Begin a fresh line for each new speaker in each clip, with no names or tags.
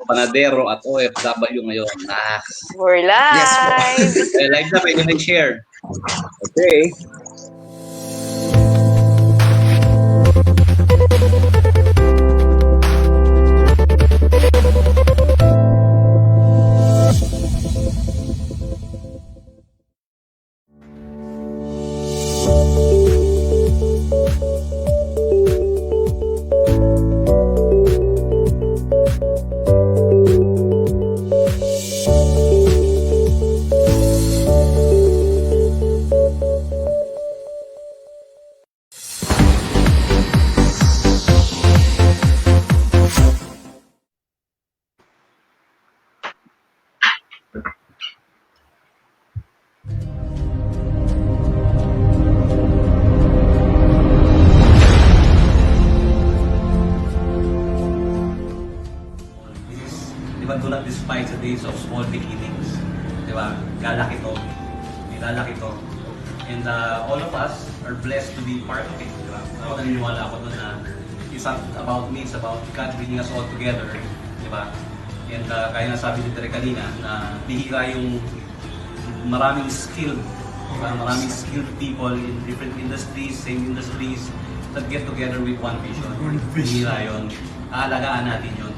Panadero at OFW ngayon.
We're live!
Yes po.
Live na, pwede na share. Okay.
Do not despise the days of small beginnings. Diba? Lalaki to. Lalaki to. And all of us are blessed to be part of it. Diba? Ako naniniwala ako doon na it's not about me, it's about God bringing us all together. Diba? And kaya nga sabi ni Direk kanina na bihira yung maraming skilled, diba? Maraming skilled people in different industries, same industries that get together with one vision. Bihira yun. Aalagaan natin yun.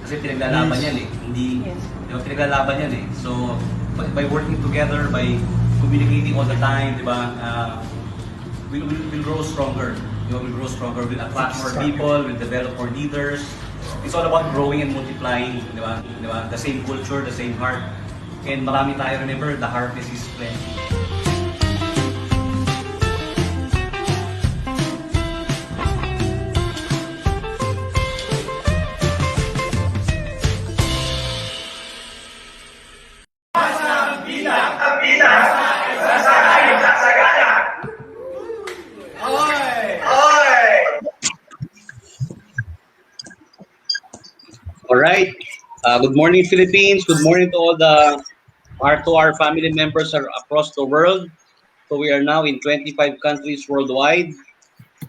Kasi pinaglalaban yan eh. Hindi, diba, pinaglalaban yan eh. So, by working together, by communicating all the time, diba, we'll grow stronger. Diba, we'll grow stronger. We'll attract more people, we'll develop more leaders. It's all about growing and multiplying, diba? Diba? The same culture, the same heart. And marami tayo, remember, the harvest is plenty.
All right. Good morning, Philippines. Good morning to all the R2R family members across the world. So we are now in 25 countries worldwide.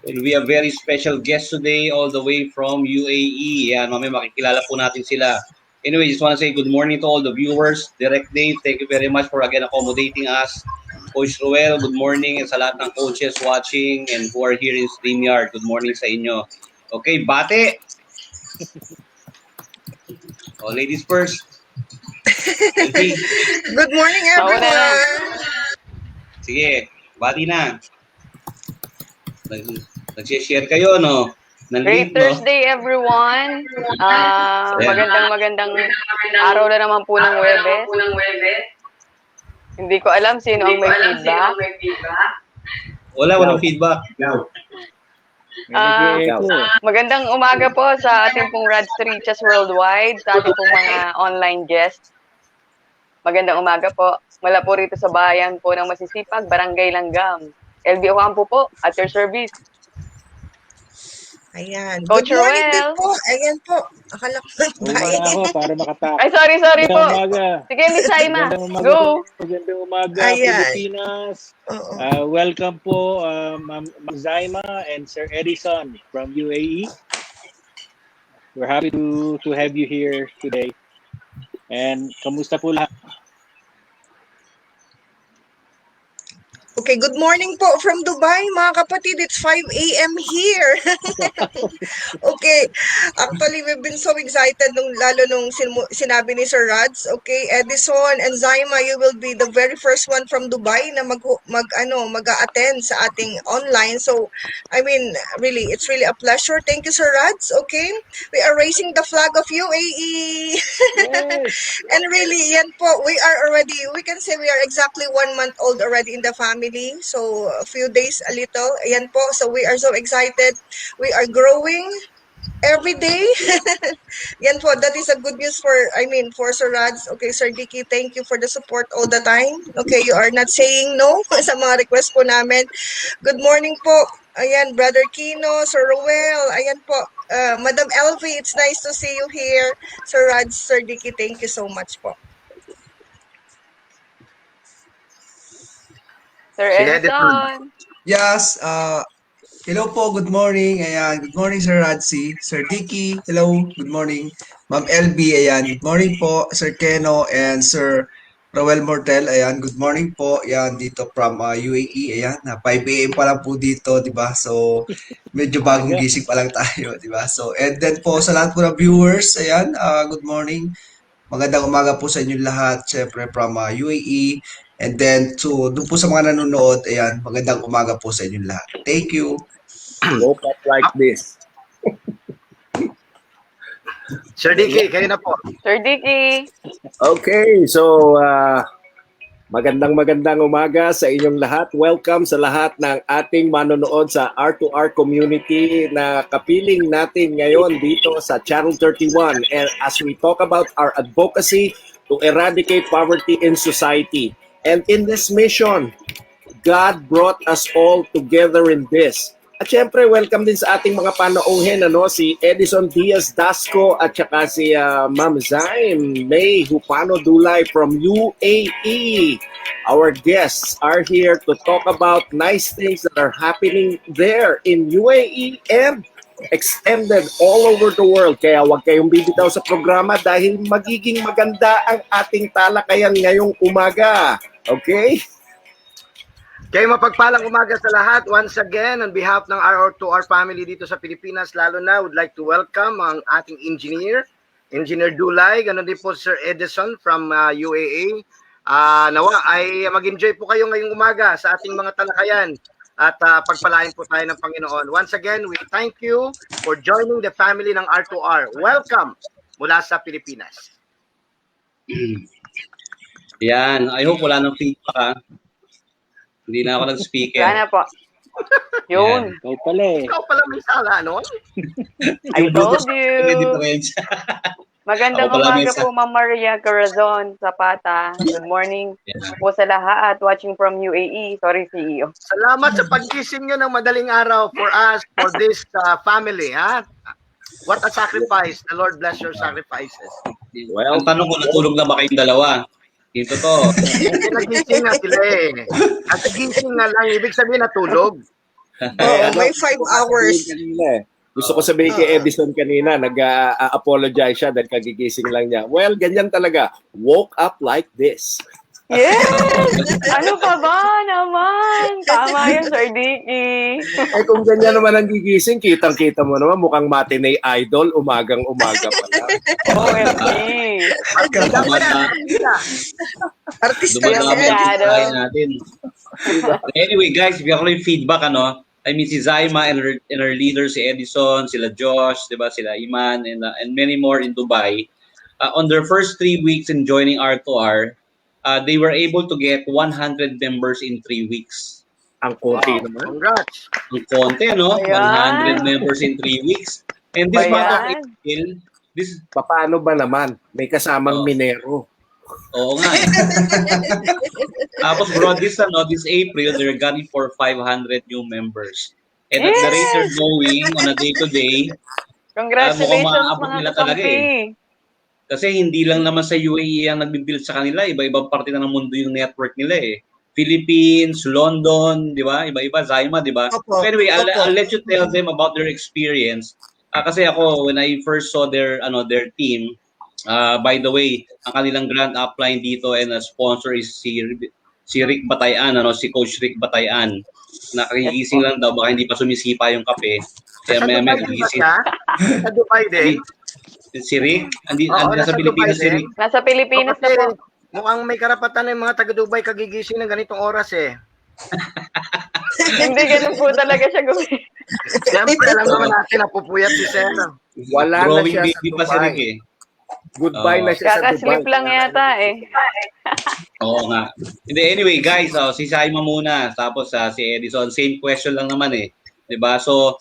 And we have very special guests today all the way from UAE. Yan, mamaya makikilala po natin sila. Anyway, just want to say good morning to all the viewers. Direk Dave, thank you very much for again accommodating us. Coach Roel, good morning. And sa lahat ng coaches watching and who are here in StreamYard, good morning sa inyo. Okay, bate! Oh, ladies first.
Good morning, everyone.
Sige, bati na. Nag-share kayo, no?
Great Thursday, everyone. Magandang araw na naman po ng Webes. Hindi ko alam sino ang may feedback.
Walang feedback.
Magandang umaga po sa ating pong RADS2RICHES worldwide, sa ating pong mga online guests. Magandang umaga po. Mula po rito sa bayan po ng Masisipag, Barangay Langgam. LB Ocampo po, at your service.
Ayan.
Coach
Good morning
Roel.
din po. Ayan po. Akala ko nagbahin.
ako para makatapos.
Ay, sorry po.
Umaga.
Sige, Miss Zaima.
Go. Magandang umaga,
Ayan.
Pilipinas.
Oo.
Welcome po, Ma'am Zaima and Sir Edeson from UAE. We're happy to have you here today. And kamusta po lahat?
Okay, good morning po from Dubai, mga kapatid. It's 5 a.m. here. Okay, actually, we've been so excited lalo nung sinabi ni Sir Rads. Okay, Edeson and Zaima, you will be the very first one from Dubai na mag-attend sa ating online. So, I mean, really, it's really a pleasure. Thank you, Sir Rads. Okay, we are raising the flag of UAE.
Yes.
And really, yan po, we can say we are exactly 1 month old already in the family. So, a few days, a little. Ayan po. So, we are so excited. We are growing every day. Yan po. That is a good news for Sir Rads. Okay, Sir Dickie, thank you for the support all the time. Okay, you are not saying no sa mga request po namin. Good morning po. Ayan, Brother Keno, Sir Roel. Ayan po. Madam Elvie, it's nice to see you here. Sir Rads, Sir Dickie, thank you so much po.
Sir Edeson.
Yes, Hello po, good morning. Ayan, good morning Sir Radsi. Sir Dickie, hello, good morning. Ma'am LB, ayan, good morning po. Sir Keno and Sir Roel Mortel, ayan, good morning po. Ayan, dito from UAE, ayan, 5 a.m. pa lang po dito, di ba? So, medyo bagong
Aga.
gising pa lang tayo, di ba? So, and then po sa lahat po ng viewers, ayan, good morning. Magandang umaga po sa inyong lahat, syempre from UAE. And then to doon po sa mga nanonood, ayan, magandang umaga po sa inyong lahat. Thank you.
Woke up like this.
Sir Dickie, kayo na po.
Sir Dickie.
Okay, so magandang umaga sa inyong lahat. Welcome sa lahat ng ating manonood sa R2R community na kapiling natin ngayon dito sa Channel 31. And as we talk about our advocacy to eradicate poverty in society. And in this mission, God brought us all together in this. At syempre, welcome din sa ating mga panauhin, si Edeson, Diaz, Dasco, at saka si Ma'am Zaima Mae, Hufano, Dulay from UAE. Our guests are here to talk about nice things that are happening there in UAE and extended all over the world. Kaya huwag kayong bibitaw sa programa dahil magiging maganda ang ating talakayan ngayong umaga. Okay?
Kayo mapagpalang umaga sa lahat. Once again, on behalf ng R2R family dito sa Pilipinas, lalo na, would like to welcome ang ating Engineer Dulay, ganun din po Sir Edeson from UAE. Nawa ay mag-enjoy po kayo ngayong umaga sa ating mga talakayan at pagpalain po tayo ng Panginoon. Once again, we thank you for joining the family ng R2R. Welcome mula sa Pilipinas.
Yan, I hope wala nang feedback ha. Hindi na ako nag-speaker.
Sana po. Yun.
Ikaw pala eh.
Ikaw pala may sala, no?
I told you. Magandang
Ako pala
umaga po, Ma'am Maria Corazon Zapata. Good morning po sa lahat watching from UAE. Sorry, CEO.
Salamat sa paggising nyo ng madaling araw for us, for this family. Ha? What a sacrifice. The Lord bless your sacrifices.
Well, ang tanong ko, natulog na ba kayong dalawa? Dito to.
Hindi nagising na sila eh. At nagising na lang, ibig sabihin natulog.
Oo, may 5 hours.
Gusto ko sabihin kay Edison kanina, nag-apologize siya dahil kagigising lang niya. Well, ganyan talaga. Woke up like this.
Yes! Ano pa ba naman? Tama yun, Sir Dickie.
Eh kung ganyan naman ang gigising, kitang-kita mo naman, mukhang matinee idol, umagang-umaga pala.
OMG.
Artista
Dumadami
yan.
ang tayo natin. Anyway, guys, if you have any feedback, I mean, si Zaima and her leader, si Edeson, sila Josh, diba, sila Iman, and many more in Dubai. On their first 3 weeks in joining R2R, they were able to get 100 members in 3 weeks.
Ang konti naman.
Congrats.
Ang konti, no?
Ayan.
100 members in 3 weeks. And this month of
Ayan.
April, this,
Paano ba naman? May kasamang Minero.
oo nga eh. Tapos bro, this April, they're gunning for 500 new members. And at the rate they're going on a day-to-day,
Congratulations,
mukhang maaabot
mga
nila talaga
kakampi.
kasi hindi lang naman sa UAE ang nagbibuild sa kanila, iba-ibang parte na ng mundo yung network nila eh. Philippines, London, di ba? Iba-iba, Zaima, di ba?
Opo,
Anyway, I'll
opo.
let you tell them about their experience. Kasi ako, when I first saw their team, by the way, ang kanilang grand upline dito and sponsor is si Rick Batay-an, si Coach Rick Batay-an. Nakagigising lang daw, baka hindi pa sumisipa yung kape. Kaya may nagigising.
Sa Dubai din.
Si Rick, andi
Oo,
nasa
nasa
Pilipinas
Dubai
si
din.
Rick.
Nasa Pilipinas na po.
Mukhang may karapatan ng mga taga-Dubai kagigising ng ganitong oras eh.
Hindi ganun po talaga siya gawin.
Siyempre, alam naman natin napupuyat si Sir.
Wala na
Growing
siya sa
baby pa si Rick
Dubai.
eh.
Goodbye na siya sa
Kaka-sleep
Dubai.
lang yata eh.
Oo nga. Hindi, anyway, guys, si Zaima muna, tapos si Edeson, same question lang naman eh. 'Di ba? So,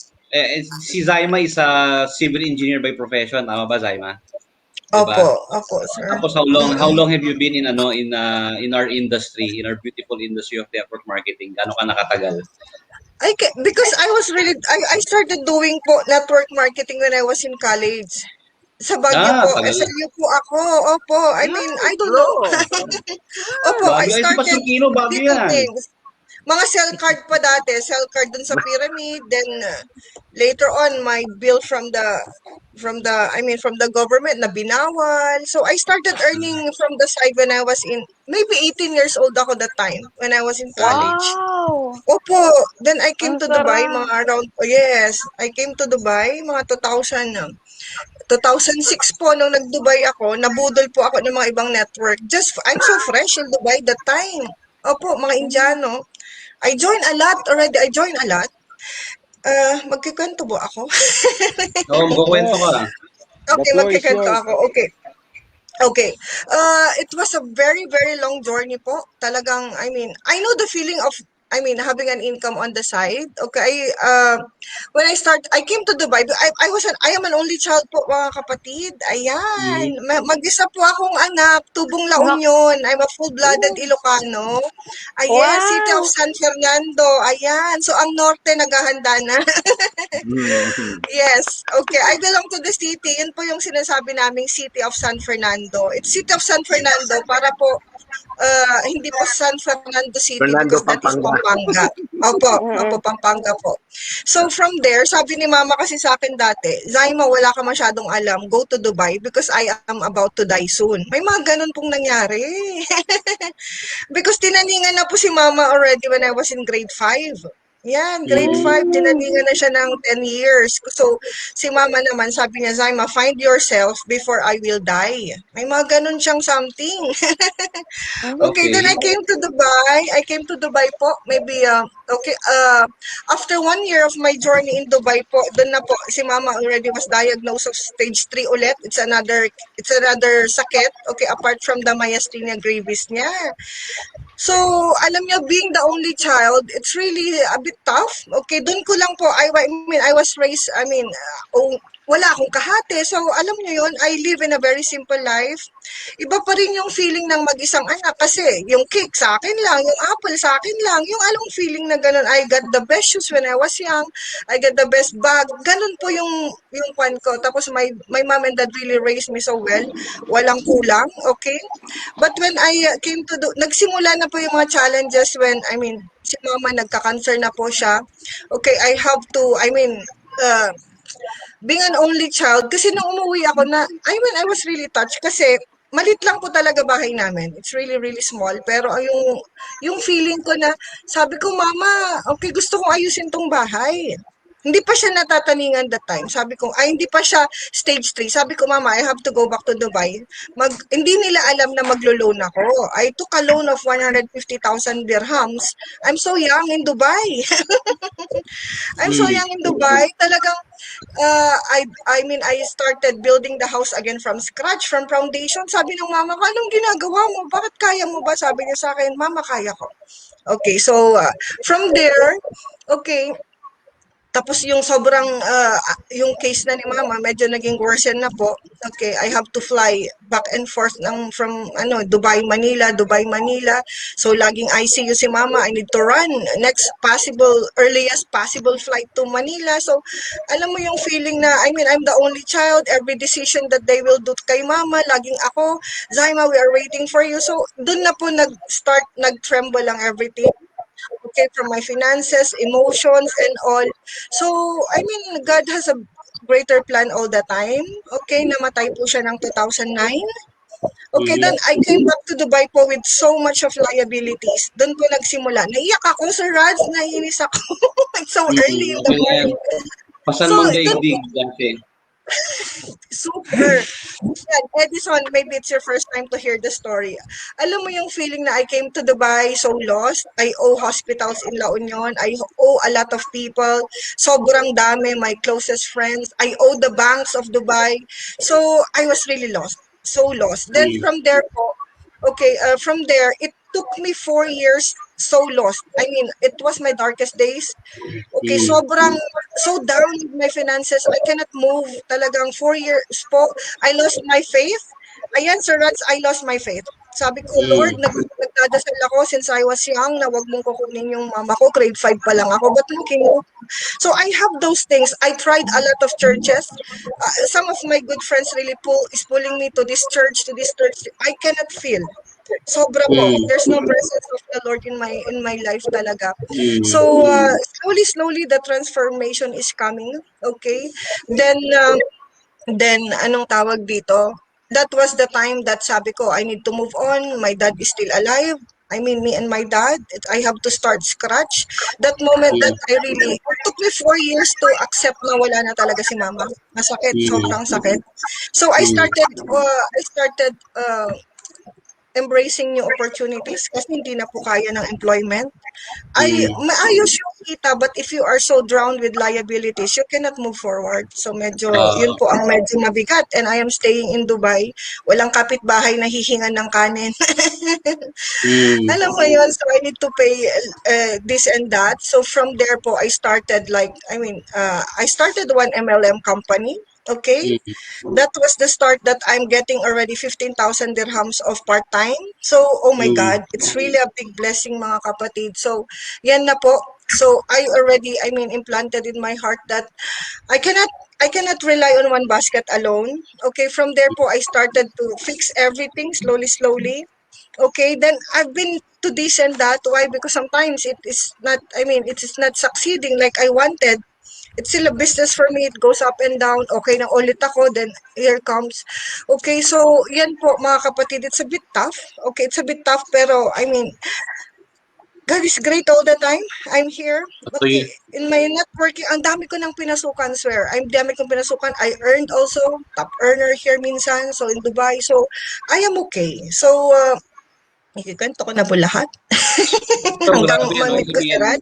si Zaima is a civil engineer by profession, tama ba, Zaima? Diba?
Opo, sir.
Tapos how long have you been in our industry, in our beautiful industry of network marketing? Gaano ka nakatagal?
Because I started doing po network marketing when I was in college. Sa Baguio po.
tagal.
SLU po ako. Opo. I mean, I don't know. Opo, I
Baguio, ay, si
started
Pastor Keno, Baguio
little
yan.
things. Mga cell card pa dati, cell card dun sa pyramid, then later on my bill from the government na binawal. So I started earning from the side when I was in maybe 18 years old ako that time when I was in college.
Wow!
Opo, then I came
Ang
to Dubai
sarap.
mga around, oh yes, I came to Dubai mga 2006 po nung nag-Dubai ako, nabudol po ako ng mga ibang network. I'm so fresh in Dubai that time. Opo, mga
Mm.
Indiano. I joined a lot already. I joined a lot. Magkikwento ba ako?
Oo, magkukwento ka.
The
Okay,
floor is
magkikwento
yours.
ako. Okay. Okay. It was a very, very long journey po. Talagang, I know the feeling of, having an income on the side. Okay. When I came to Dubai, I am an only child po, mga kapatid. Ayan.
Mm.
Mag-isa po akong anak, tubong La
Nak
Union. I'm a full-blooded Ilocano. Ayan, City of
wow!
San Fernando. Ayan. So, ang norte naghahanda na. Yes. Okay. I belong to the city. Yun po yung sinasabi naming City of San Fernando. It's City of San Fernando para po hindi po San Fernando City
Fernando,
because that is
Pampanga.
Pampanga. Opo, opo,
Mm.
Pampanga po. So from there, sabi ni Mama kasi sa akin dati, Zaima, wala ka masyadong alam. Go to Dubai because I am about to die soon. May mga ganun pong nangyari. Because tinaningan na po si Mama already when I was in grade 5. Yan, grade
Mm.
5,
Hmm.
tinaningan na siya ng 10 years. So, si Mama naman, sabi niya, Zaima, find yourself before I will die. May mga ganun siyang something. Okay, then I
Okay.
came to Dubai. I came to Dubai po, maybe, after 1 year of my journey in Dubai po, doon na po, si Mama already was diagnosed of stage 3 ulit. It's another sakit, okay, apart from the myasthenia gravis niya. So, alam niyo, being the only child, it's really a bit tough. Okay, doon ko lang po, I was raised, wala akong kahate. So, alam niyo yun, I live in a very simple life. Iba pa rin yung feeling ng mag-isang anak kasi yung cake sa akin lang, yung apple sa akin lang, yung along feeling na ganun, I got the best shoes when I was young, I got the best bag, ganun po yung kwan ko. Tapos my mom and dad really raised me so well, walang kulang, okay? But when I came to nagsimula na po yung mga challenges when, si mama nagka-cancer na po siya. Okay, I have to, uh, being an only child, kasi nung umuwi ako I was really touched kasi malit lang po talaga bahay namin. It's really, really small. Pero yung feeling ko na, sabi ko, Mama, okay, gusto kong ayusin tong bahay. Hindi pa siya natataningan that time. Sabi ko, hindi pa siya stage 3. Sabi ko, Mama, I have to go back to Dubai. Hindi nila alam na maglo-loan ako. I took a loan of 150,000 dirhams. I'm so young in Dubai. I'm so
Mm.
young in Dubai. Talagang, I started building the house again from scratch, from foundation. Sabi ng mama ko, anong ginagawa mo? Bakit kaya mo ba? Sabi niya sa akin, Mama, kaya ko. Okay, so from there, okay, tapos yung yung case na ni Mama, medyo naging worsen na po. Okay, I have to fly back and forth from Dubai, Manila, Dubai, Manila. So laging ICU si Mama, I need to run next earliest possible flight to Manila. So alam mo yung feeling na, I'm the only child, every decision that they will do kay Mama, laging ako, Zaima, we are waiting for you. So doon na po nag-tremble lang everything. Okay, from my finances, emotions, and all. So, God has a greater plan all the time. Okay, namatay po siya ng 2009. Okay, then
Mhm.
I came back to Dubai po with so much of liabilities. Doon po nagsimula. Naiyak ako, Sir Rads, naiinis ako. It's so early in the
Okay na yan.
morning.
Pasan
So,
mong
doon po,
daigdig dati.
super. Yan, Edison, maybe it's your first time to hear the story. Alam mo yung feeling na I came to Dubai so lost. I owe hospitals in La Union. I owe a lot of people. Sobrang dami, my closest friends. I owe the banks of Dubai. So, I was really lost. So lost. Then
Mm.
from there po, from there, it took me 4 years so lost. It was my darkest days. Okay,
Mm.
so down with my finances. I cannot move. Talagang 4 years po. I lost my faith. Ayan, Sir Rats, I lost my faith. Sabi ko, Lord,
Mm.
nagdadasal ako since I was young na wag mong kukunin yung mama ko. Grade 5 pa lang ako. But looking up. So I have those things. I tried a lot of churches. Some of my good friends really is pulling me to this church, to this church. I cannot feel. Sobra po.
Mm.
There's no presence of the Lord in my life talaga.
Mm.
So slowly the transformation is coming. Okay? Then anong tawag dito? That was the time that sabi ko, I need to move on. My dad is still alive. I mean, me and my dad, I have to start scratch. That moment that it took me 4 years to accept na wala na talaga si mama. Masakit, sobrang sakit. So I started embracing new opportunities kasi hindi na po kaya ng employment. Maayos yung kita, but if you are so drowned with liabilities, you cannot move forward. So yun po ang medyo mabigat. And I am staying in Dubai. Walang kapitbahay na hihingan ng kanin. Alam mo yun, so I need to pay this and that. So from there po, I started I started one MLM company. Okay? That was the start that I'm getting already 15,000 dirhams of part-time. So, oh my God, it's really a big blessing mga kapatid. So, yan na po. So, implanted in my heart that I cannot rely on one basket alone. Okay, from there po, I started to fix everything slowly. Okay, then I've been to this and that. Why? Because sometimes it is not succeeding like I wanted. It's still a business for me. It goes up and down. Okay na ulit ako. Then here comes. Okay, so yan po mga kapatid. It's a bit tough. Okay, it's a bit tough. Pero God is great all the time. I'm here. But
So,
in my networking, ang dami ko ng pinasukan, swear. Ang dami kong pinasukan. I earned also. Top earner here minsan. So in Dubai. So I am okay. So, ikikwento ko na po lahat. Hanggang
grabe,
mamit ko si Rad.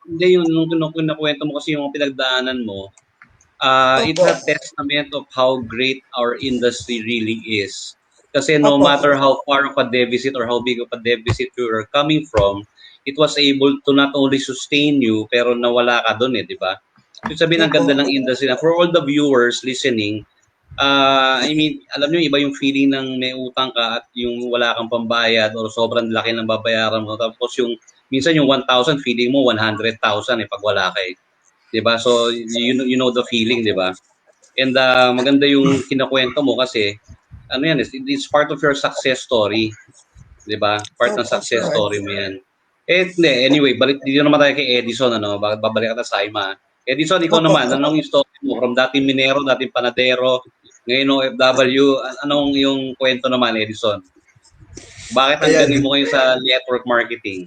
Hindi, nung nakwento mo kasi yung pinagdaanan mo, it's
Opo.
a testament of how great our industry really is. Kasi no
Opo.
matter how far of a deficit or how big of a deficit you are coming from, it was able to not only sustain you, pero nawala ka doon di ba? So sabihin, ang ganda ng industry na for all the viewers listening, alam nyo, iba yung feeling ng may utang ka at yung wala kang pambayad or sobrang laki ng babayaran mo. Tapos minsan yung 1,000, feeling mo 100,000 pag wala kay. 'Di ba? So you know the feeling, 'di ba? And maganda yung kinakwento mo kasi yan, it's part of your success story, 'di ba? Part ng success story mo 'yan. Anyway, balik dito naman tayo kay Edison, babalik ka sa Zaima. Edison, ikaw naman, anong yung story mo from dating Minero, dating Panadero, ngayon OFW, anong yung kwento naman, Edison? Bakit ang galing mo ngayon sa network marketing?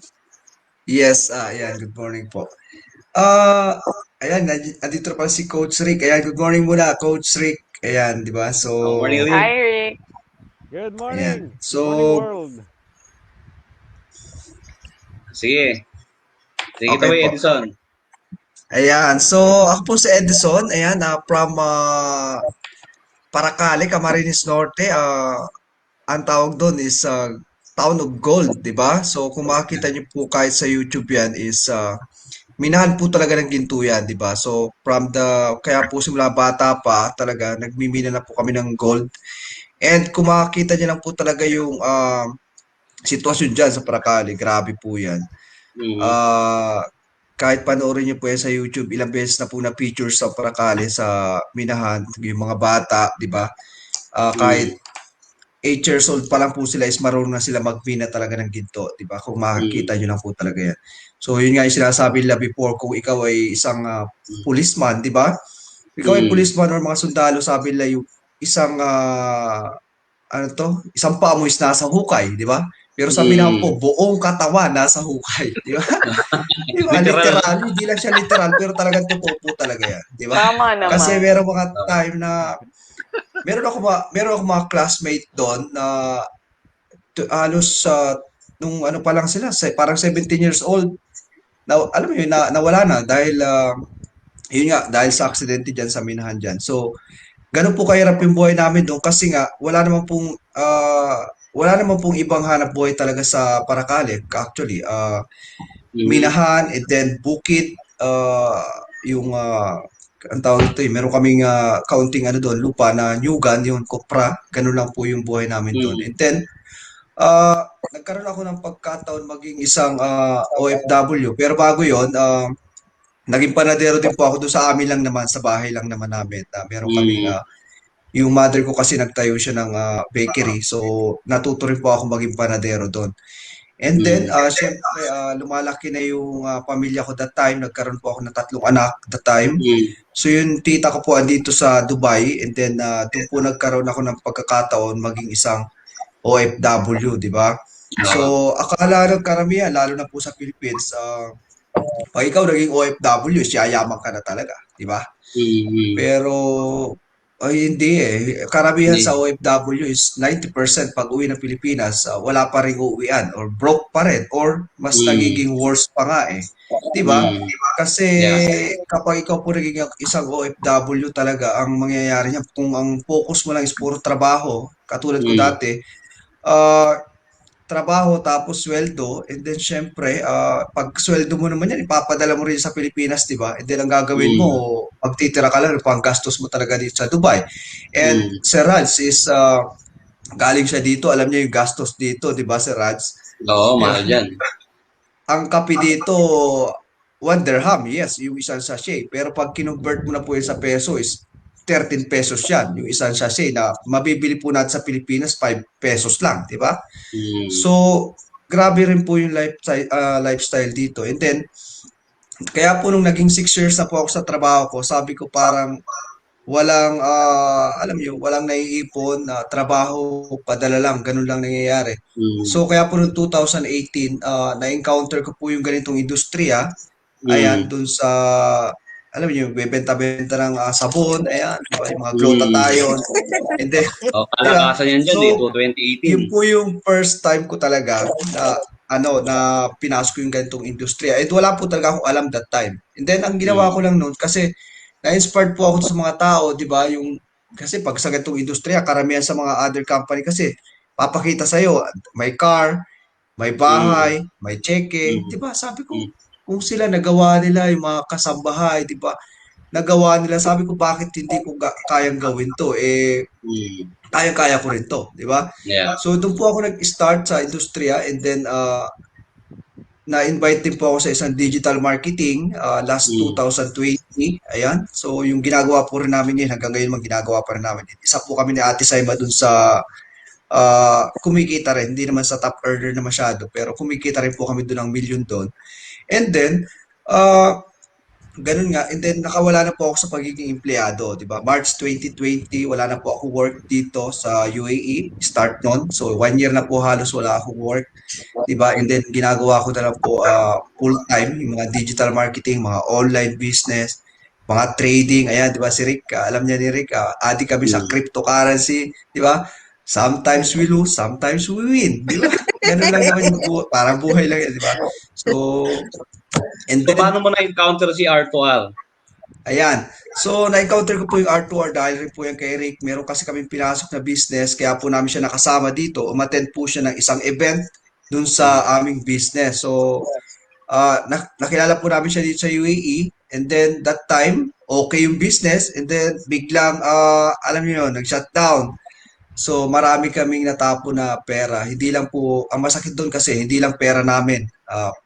Yes, ayan, good morning po. Ayan, andito pa si Coach Rick. Ayan, good morning muna, Coach Rick. Ayan, di ba? So,
morning, Rick.
Hi, Rick.
Good morning.
Ayan. So,
morning world.
Sige. Take it
Okay
away,
po.
Edison.
Ayan, so ako po si Edison. Ayan, from Paracale, Camarines Norte. Ang tawag doon is Town of Gold, di ba? So, kung makikita niyo po kahit sa YouTube yan is minahan po talaga ng ginto yan, di ba? So, kaya po simula bata pa, talaga, nagmimina na po kami ng gold. And kung makikita niyo lang po talaga yung sitwasyon dyan sa Paracale, grabe po yan. Kahit panoorin niyo po yan sa YouTube, ilang beses na po na-feature sa Paracale sa minahan, yung mga bata, di ba? Kahit 8 years old pa lang po sila is marunong na sila magmina talaga ng ginto, di ba? Kung makikita nyo lang po talaga yan. So, yun nga yung sinasabi nila before, kung ikaw ay isang policeman, di ba? Ikaw ay policeman or mga sundalo, sabi nila yung isang, isang paa mo is nasa hukay, di ba? Pero sabi naman po, buong katawan nasa hukay, di ba? Di ba? Literal, hindi lang siya literal, pero talagang totoo po talaga yan, di ba?
Tama naman.
Kasi meron mga time na meron ako mga classmate doon na halos nung ano pa lang sila, parang 17 years old. Alam mo yun, nawala na dahil yun nga, dahil sa aksidente diyan sa minahan diyan. So, ganun po kahirap yung buhay namin doon kasi nga wala naman pong ibang hanap buhay talaga sa Paracale. Actually, minahan and then bukid, yung ang tawag ito meron kaming kaunting doon, lupa na nyugan, yung kopra, ganun lang po yung buhay namin doon. And then, nagkaroon ako ng pagkataon maging isang OFW. Pero bago yon, naging panadero din po ako doon sa amin lang naman, sa bahay lang naman namin. Meron kaming yung mother ko kasi nagtayo siya ng bakery. So, natuto rin po ako maging panadero doon. And then, syempre, lumalaki na yung pamilya ko that time. Nagkaroon po ako ng 3 anak that time. So, yung tita ko po andito sa Dubai. And then, doon po nagkaroon ako ng pagkakataon maging isang OFW, di ba? So, akala ng karamihan, lalo na po sa Philippines, pag ikaw naging OFW, yayaman ka na talaga, di ba? Pero, ay hindi eh. Karamihan sa OFW is 90% pag uwi ng Pilipinas, wala pa rin uuwian or broke pa rin or mas nagiging worse pa nga eh. Di ba? Kasi kapag ikaw po naging isang OFW talaga, ang mangyayari niya, kung ang focus mo lang is puro trabaho, katulad ko dati, trabaho tapos sweldo, and then syempre, pag sweldo mo naman yan, ipapadala mo rin sa Pilipinas, di ba? And then ang gagawin mo, magtitira ka lang, pang gastos mo talaga dito sa Dubai. And Sir Rads is, galing siya dito, alam niya yung gastos dito, di ba Sir Rads?
Oo, mahal yan.
Ang kape dito, 1 dirham, yes, yung isang sachet. Pero pag kinonvert mo na po yun sa peso is 13 pesos yan, yung isang sachet na mabibili po natin sa Pilipinas 5 pesos lang, di ba? So, grabe rin po yung lifestyle dito. And then, kaya po nung naging 6 years na po ako sa trabaho ko, sabi ko parang walang, alam niyo, walang naiipon na trabaho, padala lang, ganun lang nangyayari. So, kaya po noong 2018, na-encounter ko po yung ganitong industriya. Ayan, dun sa, alam niyo, bebenta-benta ng sabon, ayan, diba, yung mga glutathione. And then,
kalakasan yan dyan
so,
2018.
yun po yung first time ko talaga na na pinasok yung ganitong industriya. And wala po talaga akong alam that time. And then ang ginawa ko lang noon kasi na-inspired po ako sa mga tao, 'di ba? Yung kasi pag sa ganitong industriya, karamihan sa mga other company kasi papakita sa iyo, may car, may bahay, may cheque, 'di ba? Sabi ko, kung sila nagawa nila yung mga kasambahay, 'di ba? Nagawa nila, sabi ko bakit hindi ko kayang gawin 'to? Kaya ko rin to, di ba?
Yeah.
So, doon po ako nag-start sa industriya and then na-invite din po ako sa isang digital marketing last 2020. Ayan. So, yung ginagawa po rin namin yun, hanggang ngayon ginagawa pa rin namin. Isa po kami ni Ate Zaima dun sa kumikita rin. Hindi naman sa top earner na masyado, pero kumikita rin po kami dun ng million doon. And then, ganun nga, and then nakawala na po ako sa pagiging empleyado, di ba? March 2020, wala na po ako work dito sa UAE, start nun. So, 1 year na po halos wala akong work, di ba? And then, ginagawa ko na lang po full-time, yung mga digital marketing, mga online business, mga trading, ayan, di ba si Rick, alam niya ni Rick, adik kami sa cryptocurrency, di ba? Sometimes we lose, sometimes we win, di ba? Ganun lang naman yung parang buhay lang yan, di ba? So, and
So,
then,
paano mo na-encounter si R2R?
ayan. So, na-encounter ko po yung R2R dahil rin po yan kay Rick. Meron kasi kaming pinasok na business, kaya po namin siya nakasama dito. Umattend po siya ng isang event dun sa aming business. So, nakilala po namin siya dito sa UAE. And then, that time, okay yung business. And then, biglang, alam niyo yun, nag-shutdown. So, marami kaming natapo na pera. Hindi lang po, ang masakit doon kasi, hindi lang pera namin.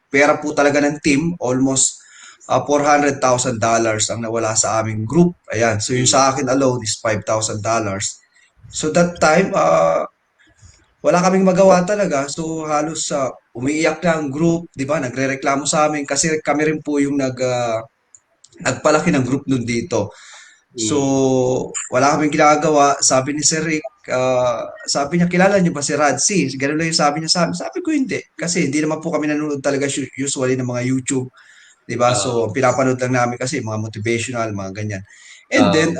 Pera po talaga ng team, almost $400,000 ang nawala sa aming group. Ayan, so yung sa akin alone is $5,000. So that time, wala kaming magawa talaga. So halos umiiyak na ang group, di ba? Nagrereklamo sa amin kasi kami rin po yung nagpalaki ng group nun dito. So, wala kaming ginagawa. Sabi ni Sir Rick, sabi niya, kilala niyo ba si RADS2RICHES? Ganun lang yung sabi niya sa amin. Sabi ko, hindi. Kasi hindi naman po kami nanonood talaga usually ng mga YouTube. Diba? So, pinapanood lang namin kasi mga motivational, mga ganyan. And then,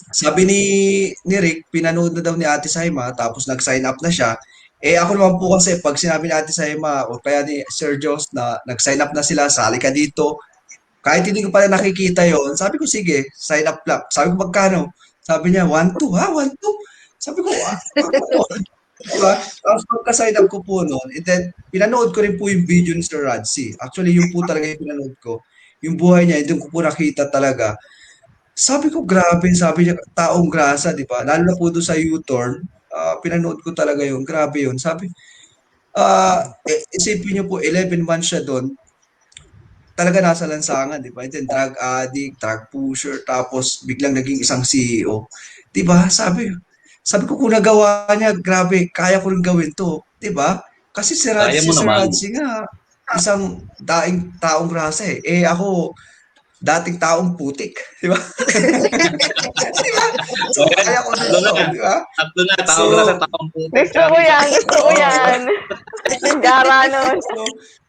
sabi ni Rick, pinanood na daw ni Ate Zaima, tapos nag-sign up na siya. Eh, ako naman po kasi, pag sinabi ni Ate Zaima, o kaya ni Sir Jos na nag-sign up na sila, sali ka dito, kahit hindi ko pala nakikita yon, sabi ko, sige, sign up lang. Sabi ko, magkano? Sabi niya, 1-2, ha? 1-2? Sabi ko, diba? Tapos pagka-sign up ko po noon, and then, pinanood ko rin po yung video ni Sir RADS2RICHES. Actually, yung po talaga yung pinanood ko. Yung buhay niya, doon ko po nakita talaga. Sabi ko, grabe, sabi niya, taong grasa, di ba? Lalo na po doon sa U-turn, pinanood ko talaga yun. Grabe yun. Sabi, isipin niyo po, 11 months siya doon, talaga nasa lansangan, di ba? And then drug addict, drug pusher, tapos biglang naging isang CEO. Di ba? Sabi ko kung nagawa niya, grabe, kaya ko rin gawin to. Di ba? Kasi
Kaya mo
Si
naman.
Radzi nga, isang daing taong grasa eh. Eh ako, dating taong putik. Di ba? Di ba? So,
Ayan,
kaya ko din
tatlo
to.
na.
Di ba?
Tatlo na,
So,
tao grasa, taong putik.
Gusto ko yan, gusto ko
Oo, di ba?
yan. Yung gara nun.
So,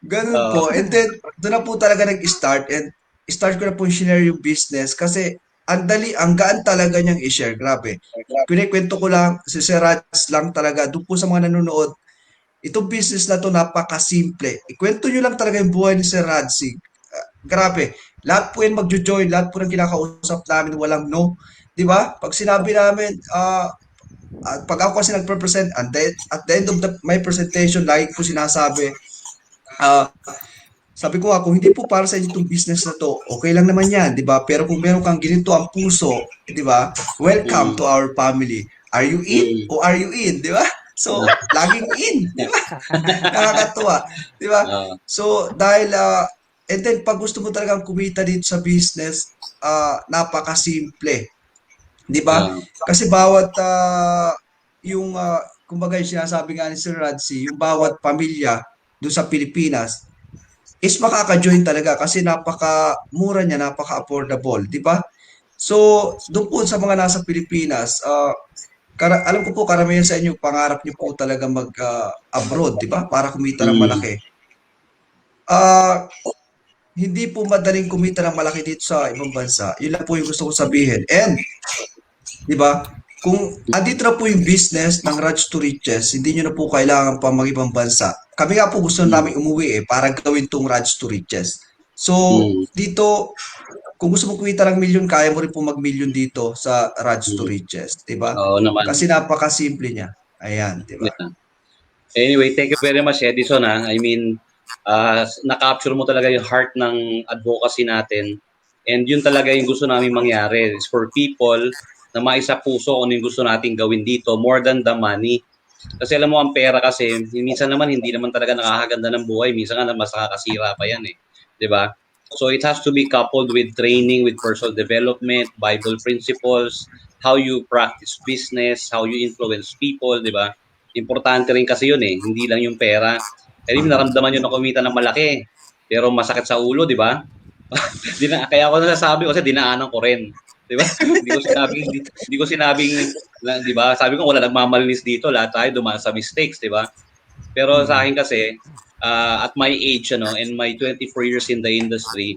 ganun
Oo.
po. And then, doon na po talaga nag-start and start ko na po share yung business kasi ang gaan talaga niyang i-share. Grabe. Kinikwento ko lang, si Sir Rads lang talaga, doon po sa mga nanonood, itong business na to napakasimple. Ikwento nyo lang talaga yung buhay ni Sir Rads. Grabe. Lahat po yan magjo-join, lahat po ng kinakausap namin, walang no. Di ba? Pag sinabi namin, pag ako kasi nagpe-present, at the end of my presentation, lagi po sinasabi, ah, sabi ko nga, kung hindi po para sa inyo itong business na to, okay lang naman yan, di ba? Pero kung meron kang ginito ang puso, di ba? Welcome
Mm.
to our family. Are you in
Mm.
o are you in, di ba? So, laging in, di ba? Nakakatuwa, di ba?
Oo.
So, and then pag gusto mo talagang kumita dito sa business, napakasimple, di ba?
Oo.
Kasi bawat, kumbaga yung sinasabi nga ni Sir Radzi, yung bawat pamilya doon sa Pilipinas, is makaka-join talaga kasi napaka-mura niya, napaka-affordable, di ba? So, doon po sa mga nasa Pilipinas, alam ko po karamihan sa inyo, pangarap niyo po talaga mag-abroad, di ba? Para kumita ng
Mm.
malaki. Hindi po madaling kumita ng malaki dito sa ibang bansa. Yun lang po yung gusto ko sabihin. And, di ba? Kung andito na po yung business ng RADS2RICHES, hindi nyo na po kailangan pa mag-ibang bansa. Kami nga po gusto namin umuwi para gawin tong RADS2RICHES. So, dito, kung gusto mo kumita ng milyon, kaya mo rin po mag-milyon dito sa RADS2RICHES. Diba?
Oo naman.
Kasi napakasimple niya. Ayan, diba?
Yeah. Anyway, thank you very much, Edison. I mean, na-capture mo talaga yung heart ng advocacy natin. And yun talaga yung gusto namin mangyari. It's for people na maisa puso kung ano yung gusto natin gawin dito more than the money. Kasi alam mo, ang pera kasi, minsan naman hindi naman talaga nakakaganda ng buhay. Minsan nga mas nakakasira pa yan eh. Diba? So it has to be coupled with training, with personal development, Bible principles, how you practice business, how you influence people, diba? Importante rin kasi yun eh. Hindi lang yung pera. Kaya naramdaman yun na kumita ng malaki. Pero masakit sa ulo, di ba? Kaya ako nasasabi kasi dinaanan ko rin. Di ba? Hindi ko sinabing, di ba? Sabi ko wala nagmamalinis dito. Lahat tayo dumaan sa mistakes, di ba? Pero sa akin kasi, at my age, and my 24 years in the industry,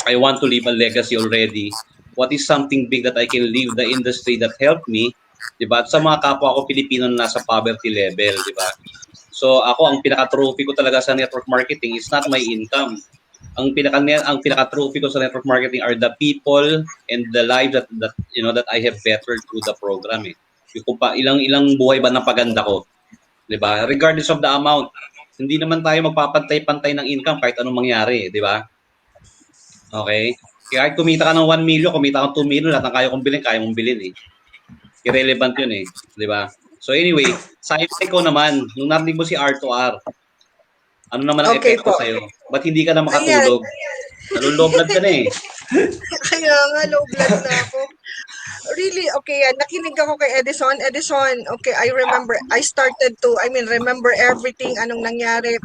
I want to leave a legacy already. What is something big that I can leave the industry that helped me, diba? At sa mga kapwa ko Pilipino na nasa poverty level, diba? So ako, ang pinaka-trophy ko talaga sa network marketing is not my income. Ang pinaka-trophy ko sa network marketing are the people and the lives that I have bettered through the program. Yung ilang buhay ba ng paganda ko, diba? Regardless of the amount, hindi naman tayo magpapantay-pantay ng income kahit anong mangyari, diba? Okay? Kahit kumita ka ng 1 million, kumita ka ng 2 million, lahat ng kaya mong bilhin eh. Irrelevant yun eh. Di ba? So anyway, sa ko naman, nung narinig mo si R2R, ano naman ang
Okay
epekto
po.
sa'yo? Ba't hindi ka na makatulog? Nalulog blood ka na eh.
Kaya nga, low blood na ako. Really, okay, nakinig ako kay Edeson. Edeson, okay, I started to, remember everything, anong nangyari.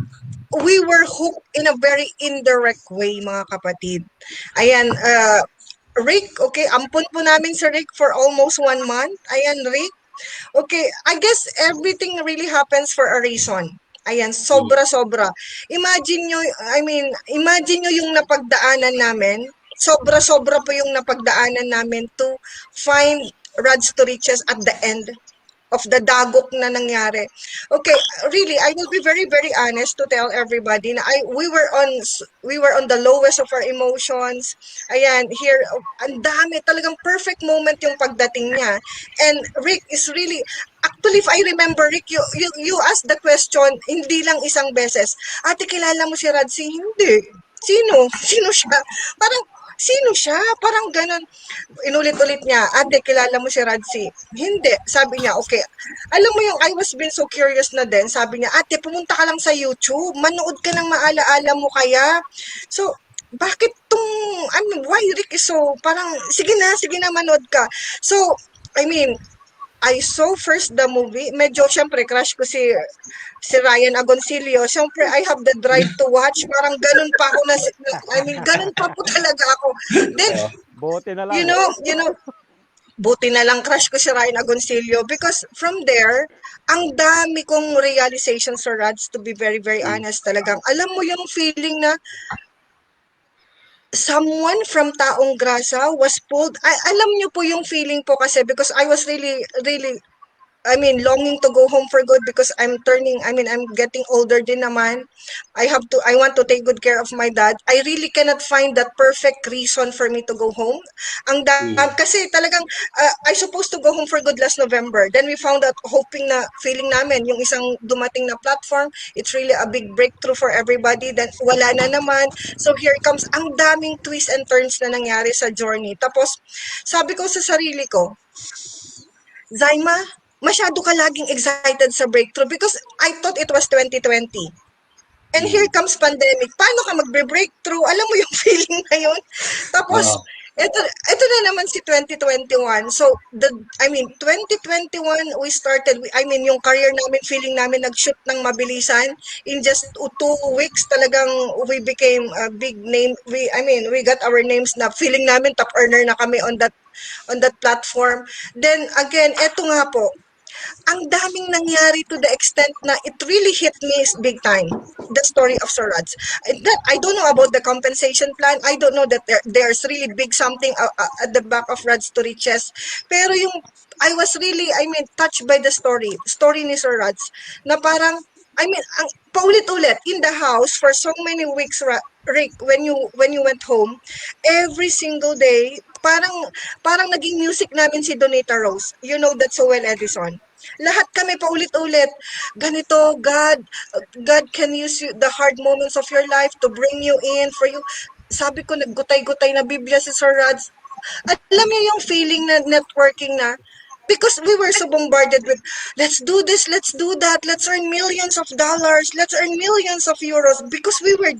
We were hooked in a very indirect way, mga kapatid. Ayan, Rick, okay, ampun po namin si Rick for almost 1 month. Ayan, Rick. Okay, I guess everything really happens for a reason. Ayan, sobra-sobra. Imagine nyo yung napagdaanan namin. Sobra-sobra po yung napagdaanan namin to find RADS2RICHES at the end of the dagok na nangyari. Okay, really, I will be very, very honest to tell everybody na we were on the lowest of our emotions. Ayan, here, ang dami, talagang perfect moment yung pagdating niya. And Rick is really, actually, if I remember, Rick, you asked the question, hindi lang isang beses, ate, kilala mo si Radzi? Hindi. Sino? Sino siya? Sino siya? Parang ganun. Inulit-ulit niya, ate, kilala mo si Radzi? Hindi. Sabi niya, okay. Alam mo yung I was been so curious na din. Sabi niya, ate, pumunta ka lang sa YouTube. Manood ka ng maalaala mo kaya. So, bakit tong, why Rick is so, parang, sige na, manood ka. So, I mean, I saw first the movie. Medyo, syempre, crush ko si Ryan Agoncillo. Syempre, I have the drive to watch. Parang ganun pa ako ganun pa po talaga ako. Then,
Bote na
you
lang.
know, buti na lang crush ko si Ryan Agoncillo because from there, ang dami kong realization sa Rads, to be very, very honest talagang. Alam mo yung feeling na someone from Taong Grasa was pulled. Alam niyo po yung feeling po kasi because I was really, really, longing to go home for good because I'm getting older din naman. I want to take good care of my dad. I really cannot find that perfect reason for me to go home. Kasi talagang, I supposed to go home for good last November. Then we found out, hoping na, feeling namin, yung isang dumating na platform, it's really a big breakthrough for everybody. Then wala na naman. So here comes, ang daming twists and turns na nangyari sa journey. Tapos, sabi ko sa sarili ko, Zaima, masyado ka laging excited sa breakthrough because I thought it was 2020. And here comes pandemic. Paano ka magbe-breakthrough? Alam mo yung feeling na yun? Tapos, ito na naman si 2021. So, 2021, we started, yung career namin, feeling namin nag-shoot ng mabilisan. In just 2 weeks, talagang we became a big name. We got our names na feeling namin top earner na kami on that platform. Then, again, eto nga po, ang daming nangyari to the extent na it really hit me big time. The story of Sir Rads. I don't know about the compensation plan. I don't know that there's really big something at the back of RADS2RICHES. Pero I was really, touched by the story ni Sir Rads, na parang, paulit-ulit in the house for so many weeks, Rick, when you went home, every single day, parang naging music namin si Donita Rose. You know that so well, Edison. Lahat kami paulit-ulit. Ganito, God can use the hard moments of your life to bring you in for you. Sabi ko, naggutay-gutay na Biblia si Sir Rads. Alam niyo yung feeling na networking na, because we were so bombarded with, let's do this, let's do that, let's earn millions of dollars, let's earn millions of euros, because we are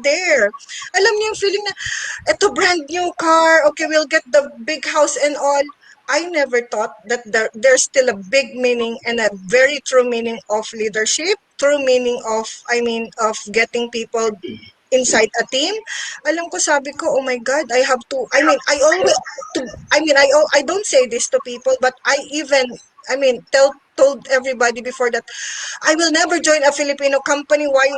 there. Alam niyo yung feeling na, eto brand new car, okay, we'll get the big house and all. I never thought that there's still a big meaning and a very true meaning of leadership, true meaning of getting people inside a team. Alam ko, sabi ko, oh my God, I have to, I always, I don't say this to people, but I even, told everybody before that I will never join a Filipino company. Why?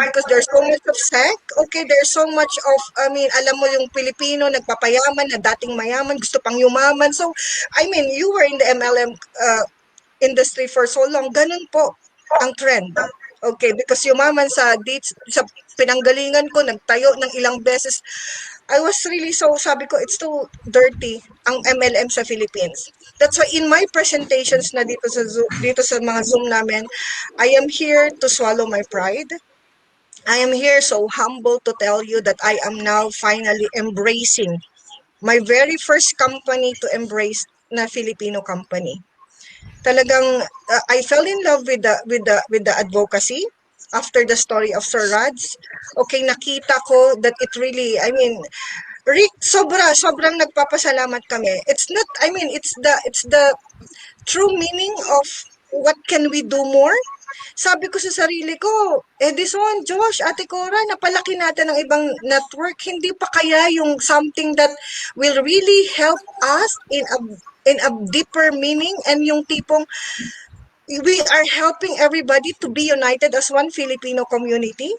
Because there's so much of sec. Okay, there's so much of, alam mo yung Pilipino, nagpapayaman, na dating mayaman, gusto pang yumaman. So, you were in the MLM industry for so long. Ganun po ang trend. Okay, because yumaman sa pinanggalingan ko, nagtayo ng ilang beses. I was really sabi ko, it's too dirty ang MLM sa Philippines. That's why in my presentations na dito sa mga Zoom namin, I am here to swallow my pride. I am here so humble to tell you that I am now finally embracing my very first company to embrace na Filipino company. Talagang I fell in love with the advocacy after the story of Sir Rads. Okay, nakita ko that it really, Rick, sobrang nagpapasalamat kami. It's not, it's the true meaning of what can we do more. Sabi ko sa sarili ko, Edison, Josh, Ate Cora, napalaki natin ng ibang network. Hindi pa kaya yung something that will really help us in a deeper meaning, and yung tipong we are helping everybody to be united as one Filipino community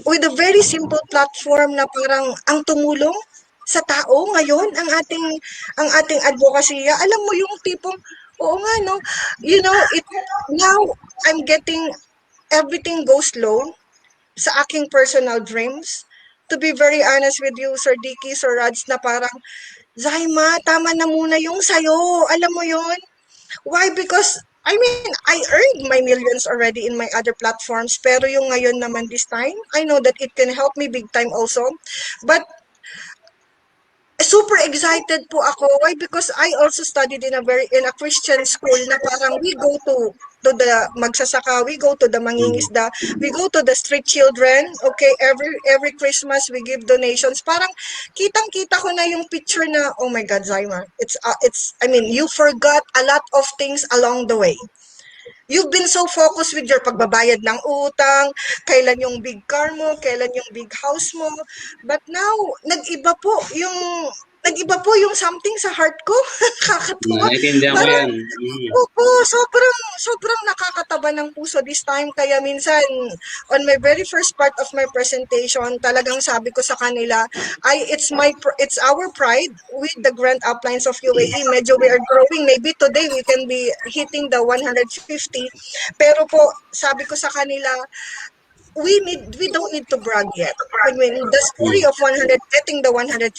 with a very simple platform na parang ang tumulong sa tao ngayon, ang ating advocacy. Alam mo yung tipong, oo nga, no? Now I'm getting everything goes slow sa aking personal dreams. To be very honest with you, Sir Dickie, Sir Rads, na parang, Zaima, tama na muna yung sayo. Alam mo yun? Why? Because, I earned my millions already in my other platforms, pero yung ngayon naman this time, I know that it can help me big time also. But, super excited po ako. Why? Because I also studied in a Christian school na parang we go to the magsasaka, we go to the mangingisda, we go to the street children. Okay, every Christmas we give donations. Parang kitang-kita ko na yung picture na, oh my God, Zaima, it's I mean, you forgot a lot of things along the way. You've been so focused with your pagbabayad ng utang, kailan yung big car mo, kailan yung big house mo. But now, nag-iba po yung something sa heart ko. Kakatuwa.
Naiintindihan ko
Parang,
yan.
opo, sobrang nakakataba ng puso this time. Kaya minsan, on my very first part of my presentation, talagang sabi ko sa kanila, it's our pride with the grand uplines of UAE. Medyo we are growing. Maybe today we can be hitting the 150. Pero po, sabi ko sa kanila, we don't need to brag yet. I mean, the story of 100 getting the 150,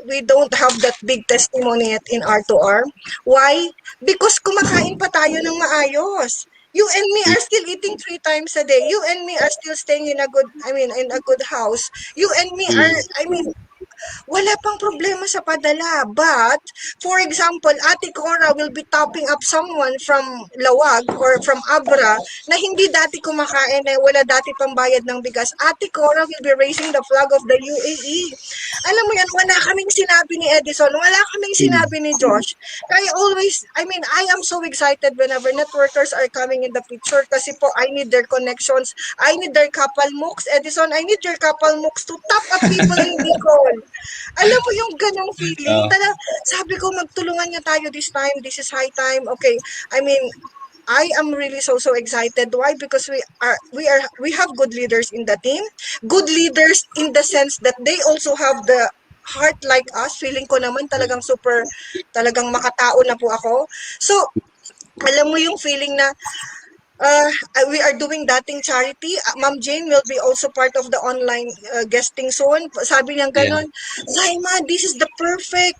we don't have that big testimony yet in R2R. Why? Because kumakain pa tayo ng maayos. You and me are still eating 3 times a day. You and me are still staying in a good house. You and me are, wala pang problema sa padala. But, for example, Ate Cora will be topping up someone from Lawag or from Abra na hindi dati kumakain na wala dati pang bayad ng bigas. Ate Cora will be raising the flag of the UAE. Alam mo yan, wala kaming sinabi ni Edeson, wala kaming sinabi ni Josh. Kaya I am so excited whenever networkers are coming in the picture kasi po, I need their connections. I need their couple mooks. Edison, I need your couple mooks to top up people in Bicol. Alam mo yung ganong feeling? Sabi ko, magtulungan niya tayo this time. This is high time. Okay. I am really so excited. Why? Because we have good leaders in the team. Good leaders in the sense that they also have the heart like us. Feeling ko naman talagang makatao na po ako. So, alam mo yung feeling na we are doing dating charity. Ma'am Jane will be also part of the online guesting soon. Sabi niya ganon, Zaima, this is the perfect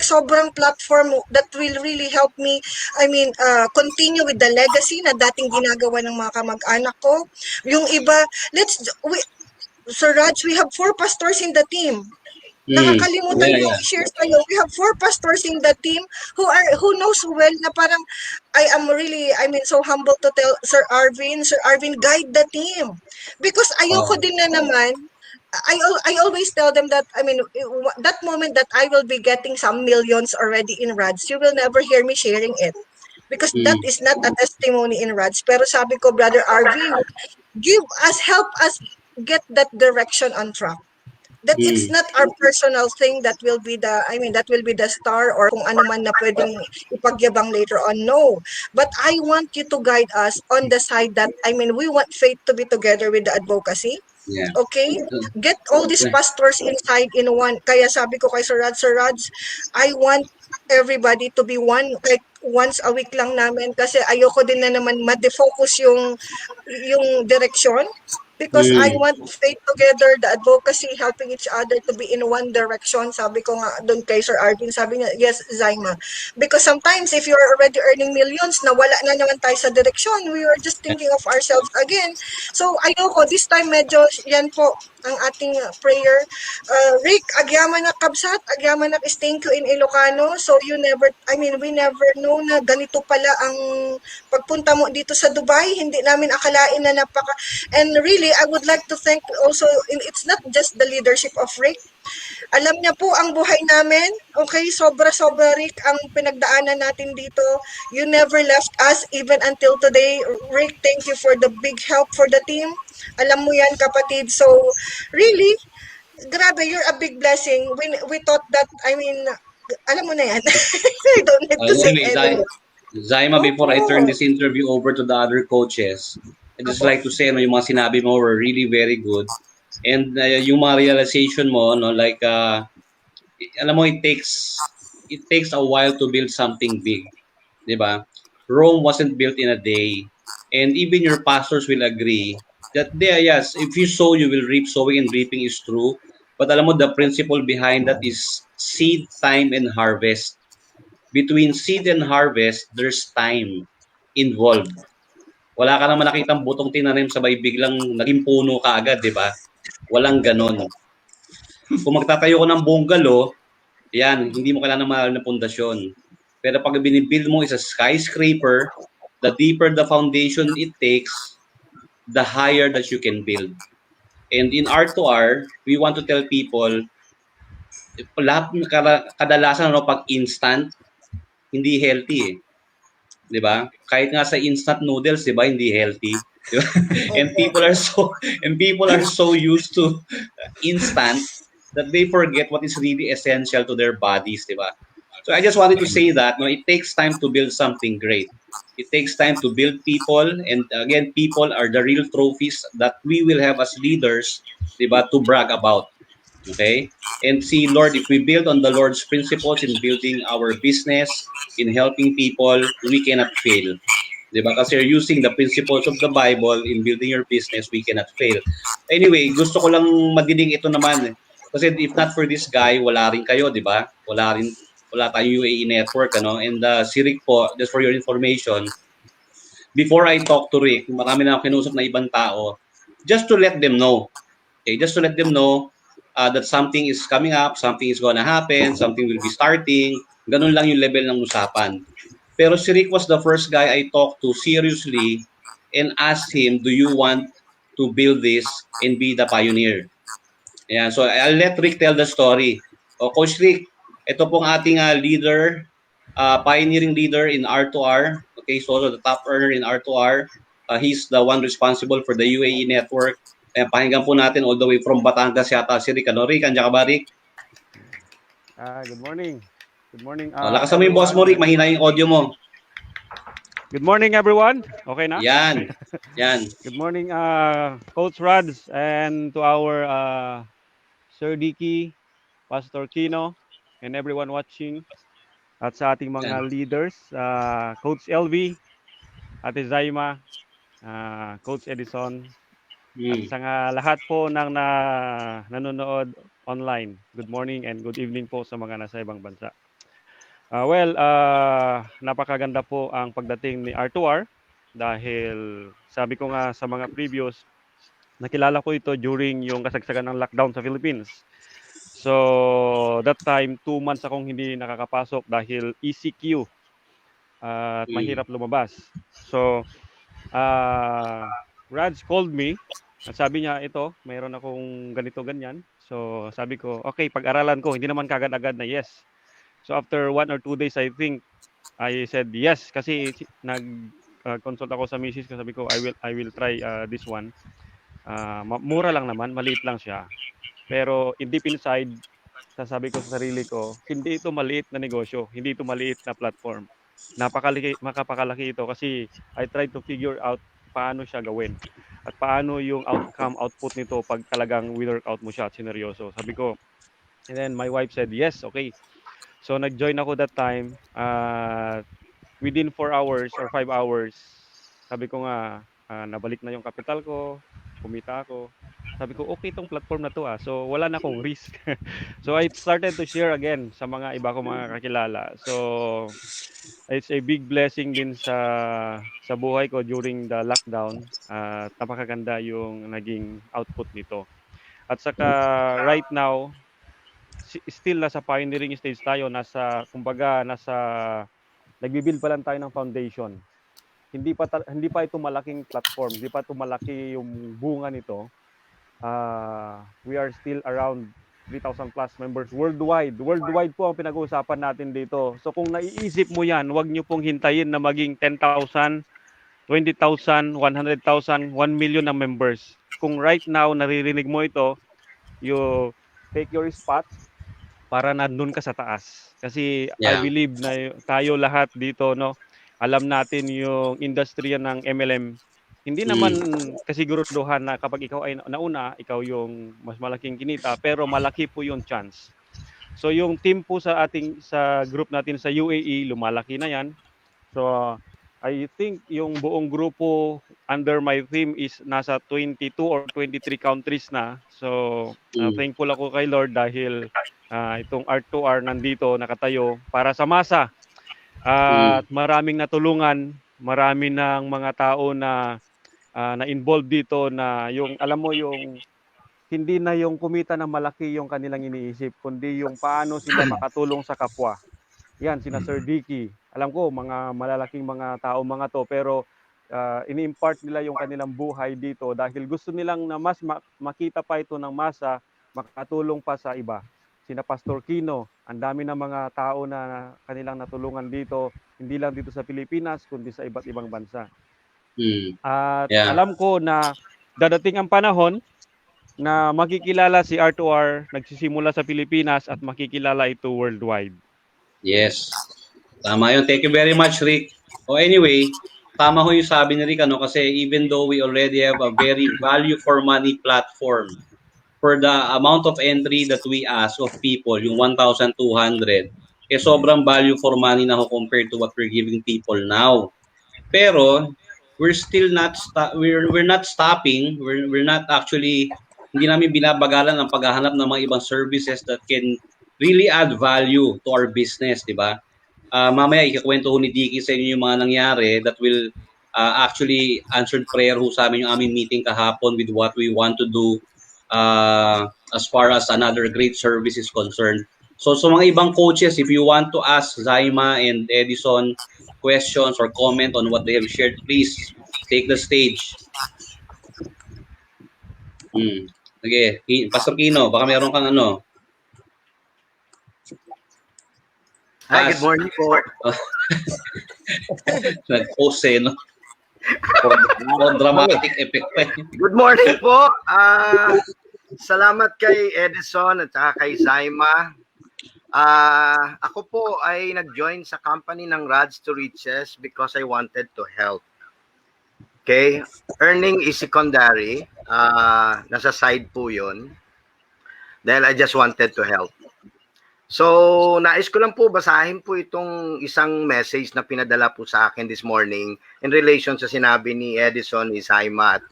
sobrang platform that will really help me continue with the legacy na dating ginagawa ng mga kamag-anak ko. Yung iba, Sir Raj, we have 4 pastors in the team. Nakakalimutan ko i-share sa'yo. We have 4 pastors in the team who knows well na parang I am so humble to tell Sir Arvin, guide the team. Because ayoko din na naman, I always tell them that, that moment that I will be getting some millions already in Rads, you will never hear me sharing it. Because that is not a testimony in Rads. Pero sabi ko, Brother Arvin, help us get that direction on track. That it's not our personal thing that will be the star or kung ano man na pwedeng ipagyabang later on. No. But I want you to guide us on the side that, we want faith to be together with the advocacy.
Yeah.
Okay? Get all these pastors inside in one. Kaya sabi ko kay Sir Rads, I want everybody to be one, like once a week lang namin kasi ayoko din na naman ma-defocus yung direction. Because I want faith together, the advocacy, helping each other to be in one direction. Sabi ko nga doon kay Sir Arvin, sabi niya, yes, Zaima. Because sometimes if you're already earning millions, nawala na naman tayo sa direction. We were just thinking of ourselves again. So ayoko, this time medyo yan po ang ating prayer. Rick, agyaman na kabsat, agyaman na thank you in Ilocano. So we never know na ganito pala ang pagpunta mo dito sa Dubai. Hindi namin akalain na and really, I would like to thank also, it's not just the leadership of Rick. Alam niya po ang buhay namin. Okay, sobra-sobra Rick ang pinagdaanan natin dito. You never left us even until today. Rick, thank you for the big help for the team. Alam mo yan, kapatid. So, really, grabe, you're a big blessing. We thought that, alam mo na yan. I don't need to say anything.
Zaima, before I turn this interview over to the other coaches, I just like to say, yung mga sinabi mo were really very good. And yung mga realization mo, alam mo, it takes a while to build something big. Diba? Rome wasn't built in a day. And even your pastors will agree that, yes, if you sow, you will reap. Sowing and reaping is true. But alam mo, the principle behind that is seed, time, and harvest. Between seed and harvest, there's time involved. Wala ka naman nakitang butong tinanim sabay biglang naging puno ka agad, di ba? Walang ganon. Kung magtatayo ko ng bungalow, yan, hindi mo kailangan ng mahal na pundasyon. Pero pag binibuild mo is a skyscraper, the deeper the foundation it takes, the higher that you can build. And in R2R, we want to tell people, lahat kadalasan pag instant, hindi healthy eh. 'Di ba? Kahit nga sa instant noodles, 'di ba, hindi healthy. 'Di ba? and people are so used to instant that they forget what is really essential to their bodies, 'di ba? So I just wanted to say that it takes time to build something great. It takes time to build people, and again, people are the real trophies that we will have as leaders, 'di ba, to brag about. Okay? And see, Lord, if we build on the Lord's principles in building our business, in helping people, we cannot fail. Diba? Kasi you're using the principles of the Bible in building your business, we cannot fail. Anyway, gusto ko lang madinig ito naman. Kasi if not for this guy, wala rin kayo, di ba? Wala tayong UAE network, ano? And si Rick po, just for your information, before I talk to Rick, marami na ako kinusap na ibang tao, just to let them know. Okay, just to let them know that something is coming up, something is gonna happen, something will be starting. Ganun lang yung level ng usapan. Pero si Rick was the first guy I talked to seriously and asked him, do you want to build this and be the pioneer? Yeah, so I'll let Rick tell the story. Coach Rick, ito pong ating leader, pioneering leader in R2R. Okay, so the top earner in R2R. He's the one responsible for the UAE network. Pakinggan po natin all the way from Batangas yata si Rick. Ano, Rick? Andiyan ka ba, Rick?
Good morning. Good morning.
Lakas mo yung boss mo, Rick. Mahina yung audio mo.
Good morning, everyone. Okay na?
Yan.
Good morning, Coach Rads, and to our Sir Dickie, Pastor Keno, and everyone watching. At sa ating mga leaders, Coach LV, Ate Zaima, Coach Edeson, at sa lahat po ng nanonood online. Good morning and good evening po sa mga nasa ibang bansa. Napakaganda po ang pagdating ni R2R dahil sabi ko nga sa mga previous, nakilala ko ito during yung kasagsagan ng lockdown sa Philippines. So, that time, 2 months akong hindi nakakapasok dahil ECQ at mahirap lumabas. So, Rads called me at sabi niya, ito, mayroon akong ganito, ganyan. So, sabi ko, okay, pag-aralan ko, hindi naman kagad-agad na yes. So after 1 or 2 days, I think I said yes kasi nag-consult ako sa misis ko, sabi ko I will try this one. Mura lang naman, maliit lang siya. Pero in deep inside, sasabi ko sa sarili ko, hindi ito maliit na negosyo, hindi ito maliit na platform. Makapakalaki ito kasi I tried to figure out paano siya gawin at paano yung output nito pag talagang workout mo siya at sineryoso. Sabi ko, and then my wife said yes, okay. So nag-join ako that time. Within 4 hours or 5 hours, sabi ko nga, nabalik na yung capital ko, kumita ako. Sabi ko, okay itong platform na to So wala na akong risk. So I started to share again sa mga iba ko mga kakilala. So it's a big blessing din sa buhay ko during the lockdown. Napakaganda yung naging output nito. At saka right now, still nasa pioneering stage tayo, kumbaga nagbi-build pa lang tayo ng foundation. Hindi pa ito malaking platform, hindi pa ito malaki yung bunga nito. We are still around 3,000 plus members worldwide. Worldwide po ang pinag-uusapan natin dito. So kung naiisip mo yan, huwag nyo pong hintayin na maging 10,000, 20,000, 100,000, 1 million na members. Kung right now naririnig mo ito, you take your spot para nandun ka sa taas. Kasi I believe na tayo lahat dito, alam natin yung industriya ng MLM. Hindi naman kasiguruduhan na kapag ikaw ay nauna, ikaw yung mas malaking kinita, pero malaki po yung chance. So yung team po sa group natin sa UAE, lumalaki na yan. So I think yung buong grupo under my team is nasa 22 or 23 countries na. So thankful ako kay Lord dahil itong R2R nandito nakatayo para sa masa. At maraming natulungan, marami ng mga tao na na-involved dito na yung alam mo yung hindi na yung kumita na malaki yung kanilang iniisip, kundi yung paano sila makatulong sa kapwa. Yan, sina Sir Dickie. Alam ko, mga malalaking mga tao mga to, pero ini-impart nila yung kanilang buhay dito dahil gusto nilang na mas makita pa ito ng masa, makatulong pa sa iba. Sina Pastor Keno, ang dami ng mga tao na kanilang natulungan dito, hindi lang dito sa Pilipinas, kundi sa iba't ibang bansa. At
Yeah.
alam ko na dadating ang panahon na makikilala si R2R, nagsisimula sa Pilipinas at makikilala ito worldwide.
Yes. Tama yun. Thank you very much, Rick. Anyway, tama ho yung sabi ni Rick, kasi even though we already have a very value for money platform, for the amount of entry that we ask of people, yung 1,200, sobrang value for money na ho compared to what we're giving people now. Pero we're still not we're not stopping. We're not actually, hindi namin binabagalan ang paghahanap ng mga ibang services that can really add value to our business, di ba? Mamaya ikakwento ho ni Dickie sa inyo yung mga nangyari that will actually answered prayer ho sa amin yung aming meeting kahapon with what we want to do as far as another great service is concerned. So mga ibang coaches, if you want to ask Zaima and Edeson questions or comment on what they have shared, please take the stage. Okay, Pastor Keno, baka meron kang ano.
Hi, good morning po.
Nag-post no? For dramatic effect.
Good morning po. Salamat kay Edeson at kay Zaima. Ako po ay nag-join sa company ng RADS2RICHES because I wanted to help. Okay? Earning is secondary. Nasa side po yun. Dahil I just wanted to help. So, nais ko lang po basahin po itong isang message na pinadala po sa akin this morning in relation sa sinabi ni Edeson, ni Zaima at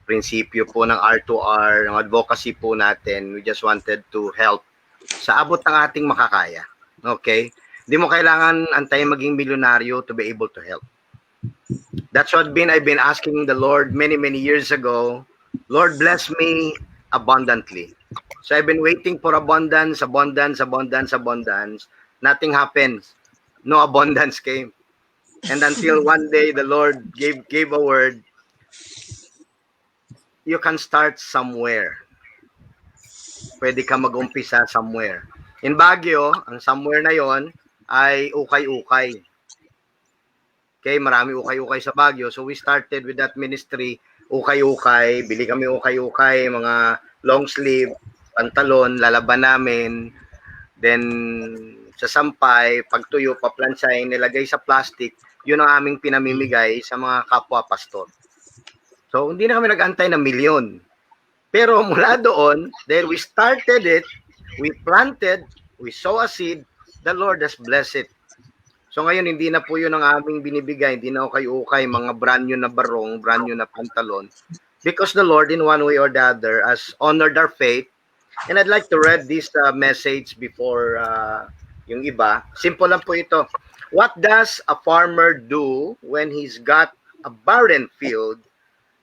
prinsipyo po ng R2R, ng advocacy po natin. We just wanted to help sa abot ng ating makakaya. Okay? Hindi mo kailangan antayin maging milyonaryo to be able to help. That's what I've been asking the Lord many years ago. Lord, bless me abundantly. So I've been waiting for abundance. Nothing happens. No abundance came. And until one day the Lord gave a word, you can start somewhere. Pwede ka mag-umpisa somewhere. In Baguio, ang somewhere na yon ay ukay-ukay. Okay, marami ukay-ukay sa Baguio. So we started with that ministry, ukay-ukay, bili kami ukay-ukay, mga long sleeve, pantalon, lalaban namin. Then sa sampay, pagtuyo, paplansay, nilagay sa plastic, yun ang aming pinamimigay sa mga kapwa pastor. So hindi na kami nag-antay ng milyon. Pero mula doon, dahil we started it, we planted, we sow a seed, the Lord has blessed it. So ngayon, hindi na po yun ang aming binibigay, hindi na ukay-ukay, mga brand new na barong, brand new na pantalon. Because the Lord, in one way or the other, has honored our faith. And I'd like to read this message before yung iba. Simple lang po ito. What does a farmer do when he's got a barren field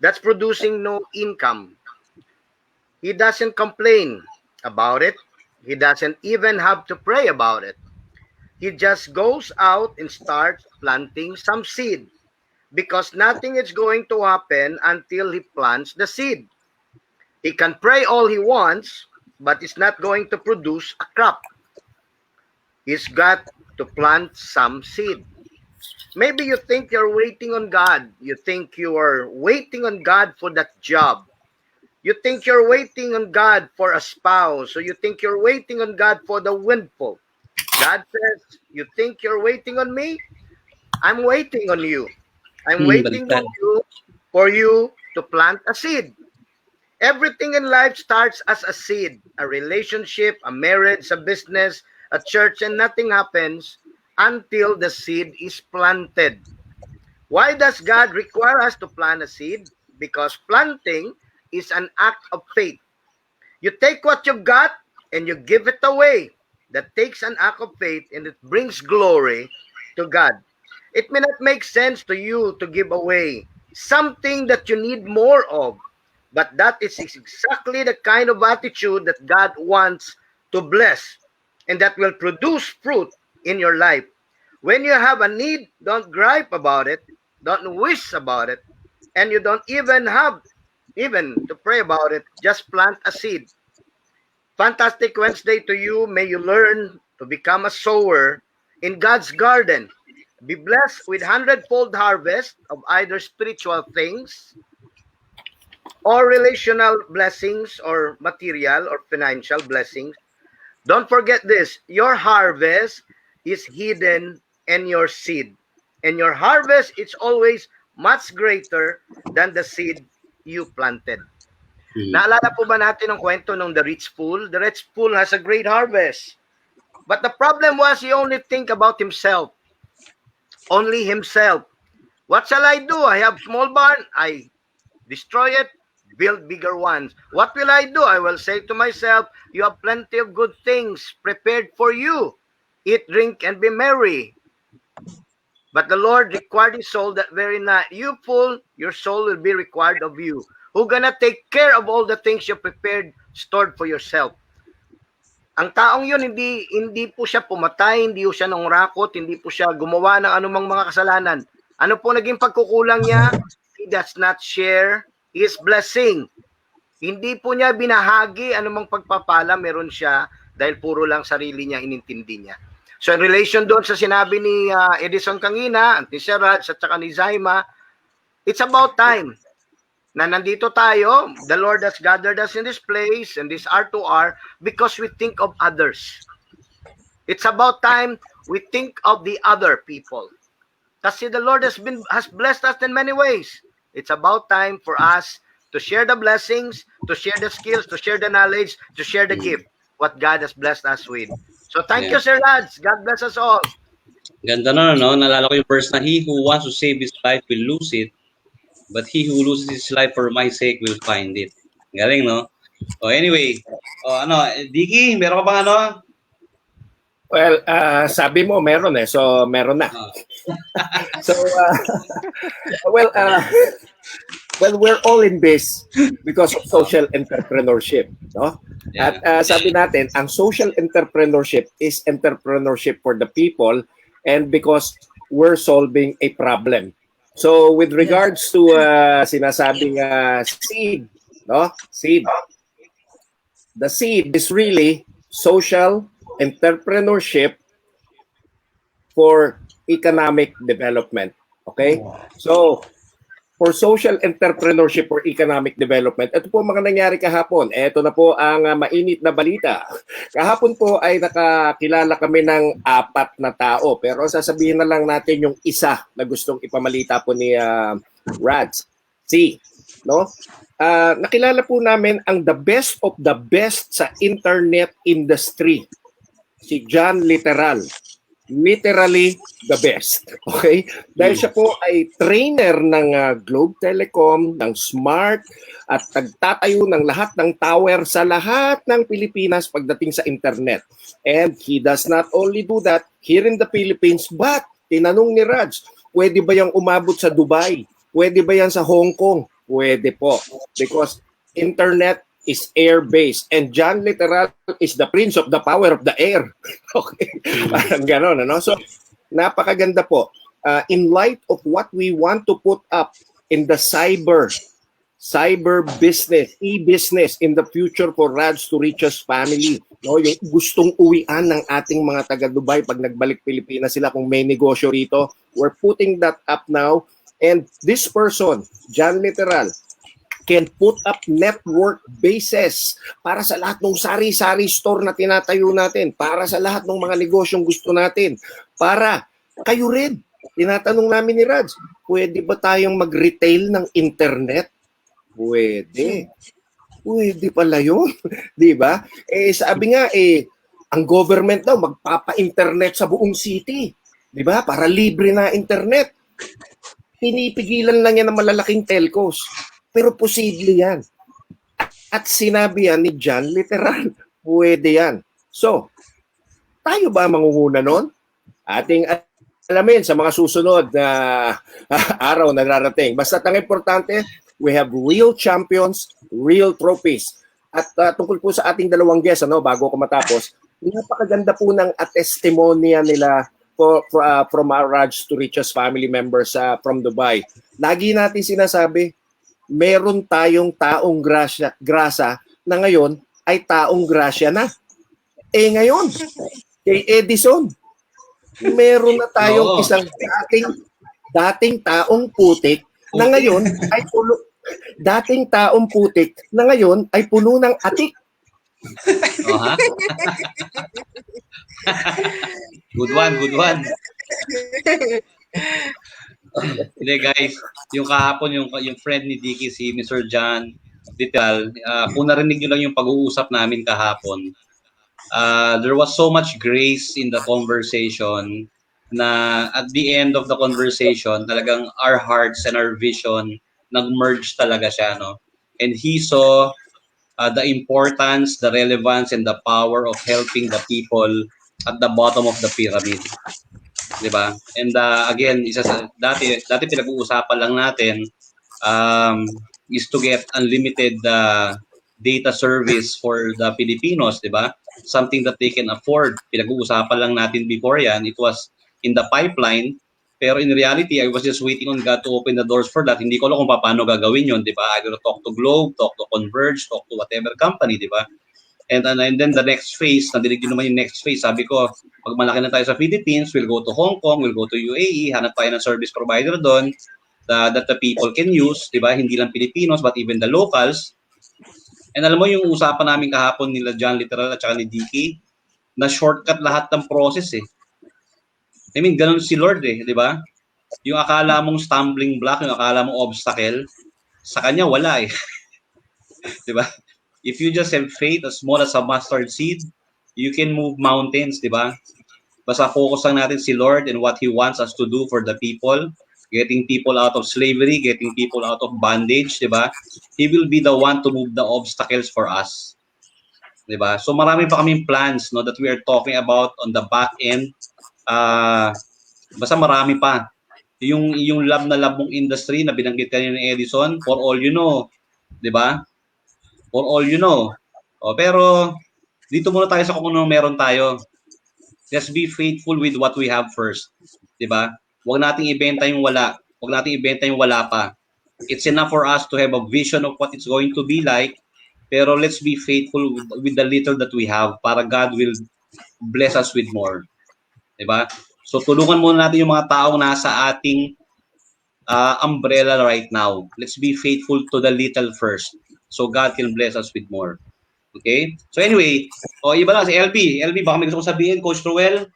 that's producing no income? He doesn't complain about it. He doesn't even have to pray about it. He just goes out and starts planting some seed because nothing is going to happen until he plants the seed. He can pray all he wants, but it's not going to produce a crop. He's got to plant some seed. Maybe you think you're waiting on God. You think you are waiting on God for that job. You think you're waiting on God for a spouse. So you think you're waiting on God for the windfall. God says, you think you're waiting on me? I'm waiting on you. I'm waiting on you for you to plant a seed. Everything in life starts as a seed, a relationship, a marriage, a business, a church, and nothing happens until the seed is planted. Why does God require us to plant a seed? Because planting is an act of faith. You take what you've got and you give it away. That takes an act of faith and it brings glory to God. It may not make sense to you to give away something that you need more of. But that is exactly the kind of attitude that God wants to bless and that will produce fruit in your life. When you have a need, don't gripe about it, don't wish about it, and you don't even have even to pray about it. Just plant a seed. Fantastic Wednesday to you. May you learn to become a sower in God's garden. Be blessed with hundredfold harvest of either spiritual things or relational blessings or material or financial blessings. Don't forget this. Your harvest is hidden in your seed. And your harvest is always much greater than the seed you planted. Naalala po ba natin ang kwento ng the rich fool? The rich fool has a great harvest. But the problem was he only think about himself. Only himself. What shall I do? I have small barn. I destroy it, build bigger ones. What will I do? I will say to myself, you have plenty of good things prepared for you. Eat, drink, and be merry. But the Lord required his soul that very night. You fool, your soul will be required of you. Who gonna take care of all the things you prepared, stored for yourself? Ang taong yun, hindi po siya pumatay, hindi po siya nangrakot, hindi po siya gumawa ng anumang mga kasalanan. Ano po naging pagkukulang niya? He does not share his blessing. Hindi po niya binahagi anumang pagpapala meron siya dahil puro lang sarili niya inintindi niya. So in relation doon sa sinabi ni Edeson kanina, ni Sir Rads at saka ni Zaima, it's about time na nandito tayo. The Lord has gathered us in this place, and this R2R, because we think of others. It's about time we think of the other people. Kasi the Lord has blessed us in many ways. It's about time for us to share the blessings, to share the skills, to share the knowledge, to share the gift, what God has blessed us with. So thank you, Sir Rads. God bless us all.
Ganda na, no? Nalala ko yung verse na, he who wants to save his life will lose it, but he who loses his life for my sake will find it. Galing, no? Oh, anyway, Dickie, meron ka bang ano?
Well, sabi mo meron eh, so meron na. So, well, we're all in this because of social entrepreneurship, no?
Yeah.
At sabi natin, ang social entrepreneurship is entrepreneurship for the people, and because we're solving a problem. So, with regards to sinasabing seed, no? Seed. The seed is really social entrepreneurship for economic development. Okay? So, for social entrepreneurship or economic development, ito po mga nangyari kahapon. Ito na po ang mainit na balita. Kahapon po ay nakakilala kami ng 4 na tao. Pero sasabihin na lang natin yung isa na gustong ipamalita po ni Rads. No? Nakilala po namin ang the best of the best sa internet industry. Si John Literal. Literally the best. Okay? Dahil siya po ay trainer ng Globe Telecom, ng Smart, at nagtatayo ng lahat ng tower sa lahat ng Pilipinas pagdating sa internet. And he does not only do that here in the Philippines, but tinanong ni Rads, pwede ba yung umabot sa Dubai? Pwede ba yan sa Hong Kong? Pwede po. Because internet is air-based. And John Literal is the prince of the power of the air. Okay? Parang gano'n, ano? So, napakaganda po. In light of what we want to put up in the cyber business, e-business in the future for RADS2RICHES family, no? Yung gustong uwian ng ating mga taga-Dubai pag nagbalik Pilipinas sila kung may negosyo rito, we're putting that up now. And this person, John Literal, can put up network bases para sa lahat ng sari-sari store na tinatayo natin, para sa lahat ng mga negosyong gusto natin, para kayo rin. Tinatanong namin ni Rads, pwede ba tayong mag-retail ng internet? Pwede. Pwede pala yun. Di ba? Sabi nga, ang government daw magpapa-internet sa buong city. Di ba? Para libre na internet. Pinipigilan lang yan ng malalaking telcos. Pero posible yan. At sinabi yan ni John Literal, pwede yan. So, tayo ba mangunguna nun? Ating alamin sa mga susunod na araw na darating. Basta ang importante, We have real champions, real trophies. At tungkol po sa ating dalawang guests, bago ko matapos, napakaganda po ng testimonya nila from our RADS2RICHES family members from Dubai. Lagi natin sinasabi, meron tayong taong grasa na ngayon ay taong grasya na. Ngayon, kay Edeson, meron na tayong isang dating taong putik na ngayon ay puno ng atik.
Good one. Hindi guys, yung kahapon yung friend ni Dickie, si Mr. John Vital, kung narinig nyo lang yung pag-uusap namin kahapon, there was so much grace in the conversation na at the end of the conversation, talagang our hearts and our vision nag-merge talaga siya, no? And he saw the importance, the relevance, and the power of helping the people at the bottom of the pyramid. Diba? And again, dati pinag-uusapan lang natin is to get unlimited data service for the Filipinos, diba? Something that they can afford. Pinag-uusapan lang natin before yan. It was in the pipeline. Pero in reality, I was just waiting on God to open the doors for that. Hindi ko alam kung paano gagawin yun, di ba? Either talk to Globe, talk to Converge, talk to whatever company, di ba? And then the next phase, nadinig nyo naman yung next phase, sabi ko, pag malaki na tayo sa Philippines, we'll go to Hong Kong, we'll go to UAE, hanap tayo ng service provider doon that the people can use, di ba? Hindi lang Filipinos, but even the locals. And alam mo yung usapan namin kahapon nila John Literal at saka ni Dickie, na shortcut lahat ng process eh. I mean, ganun si Lord eh, di ba? Yung akala mong stumbling block, yung akala mong obstacle, sa kanya wala eh. Di ba? If you just have faith as small as a mustard seed, you can move mountains, di ba? Basta focus lang natin si Lord and what He wants us to do for the people, getting people out of slavery, getting people out of bondage, di ba? He will be the one to move the obstacles for us. Di ba? So marami pa kaming plans, no, that we are talking about on the back end. Basta marami pa. Yung lab mong industry na binanggit kanina ni Edeson, for all you know, 'di ba? For all you know. Pero dito muna tayo sa kung ano meron tayo. Just be faithful with what we have first, 'di ba? Huwag nating ibenta yung wala. Huwag nating ibenta yung wala pa. It's enough for us to have a vision of what it's going to be like, pero let's be faithful with the little that we have para God will bless us with more. Diba? So tulungan muna natin yung mga taong nasa ating umbrella right now. Let's be faithful to the little first so God can bless us with more. Okay? So anyway, iba lang si LB. LB, baka may gusto kong sabihin, Coach Roel?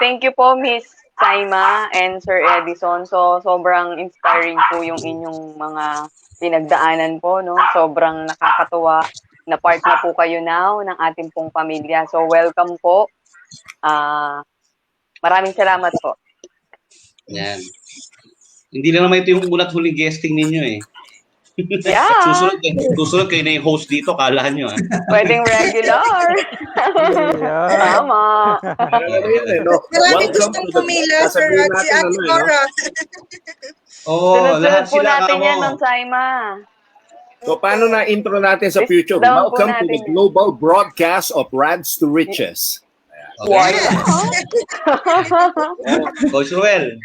Thank you po, Miss Zaima and Sir Edeson. So sobrang inspiring po yung inyong mga pinagdaanan po, no? Sobrang nakakatuwa na part na po kayo now ng ating pong pamilya. So, welcome po. Maraming salamat po.
Yan. Hindi lang naman ito yung ulat huling guesting ninyo eh.
Yeah.
Susunod kayo na yung host dito, kalahan nyo.
Pwedeng regular. Tama.
Maraming gustong pumila, Sir Rad, si Ate Cora.
Sunod-sunod po natin yan, Ma'am Zaima.
So paano na intro natin sa future? Welcome to the global broadcast of RADS2RICHES.
Okay. Coach Roel.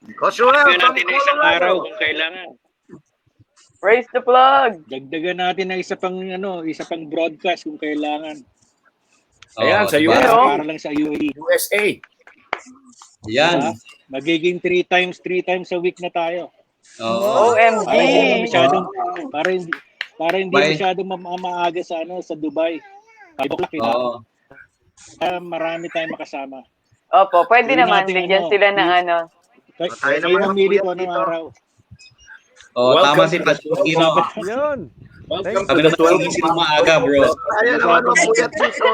Dagdagan natin na isang araw kung kailangan.
Raise the plug.
Dagdagan natin na isa pang broadcast kung kailangan.
Ayan, sa
diba?
US.
Para lang sa UAE.
USA.
Yan.
Magiging 3 times a week na tayo.
OMG.
Para hindi masyadong maaga sa Dubai. 5 o'clock marami tayong makasama.
Opo, pwede naman bigyan sila ng
Kayo namili ko anong araw.
Tama si Pastor Keno.
Yun.
Kami na nagising ng maaga, bro.
Kaya naman mapuyat dito.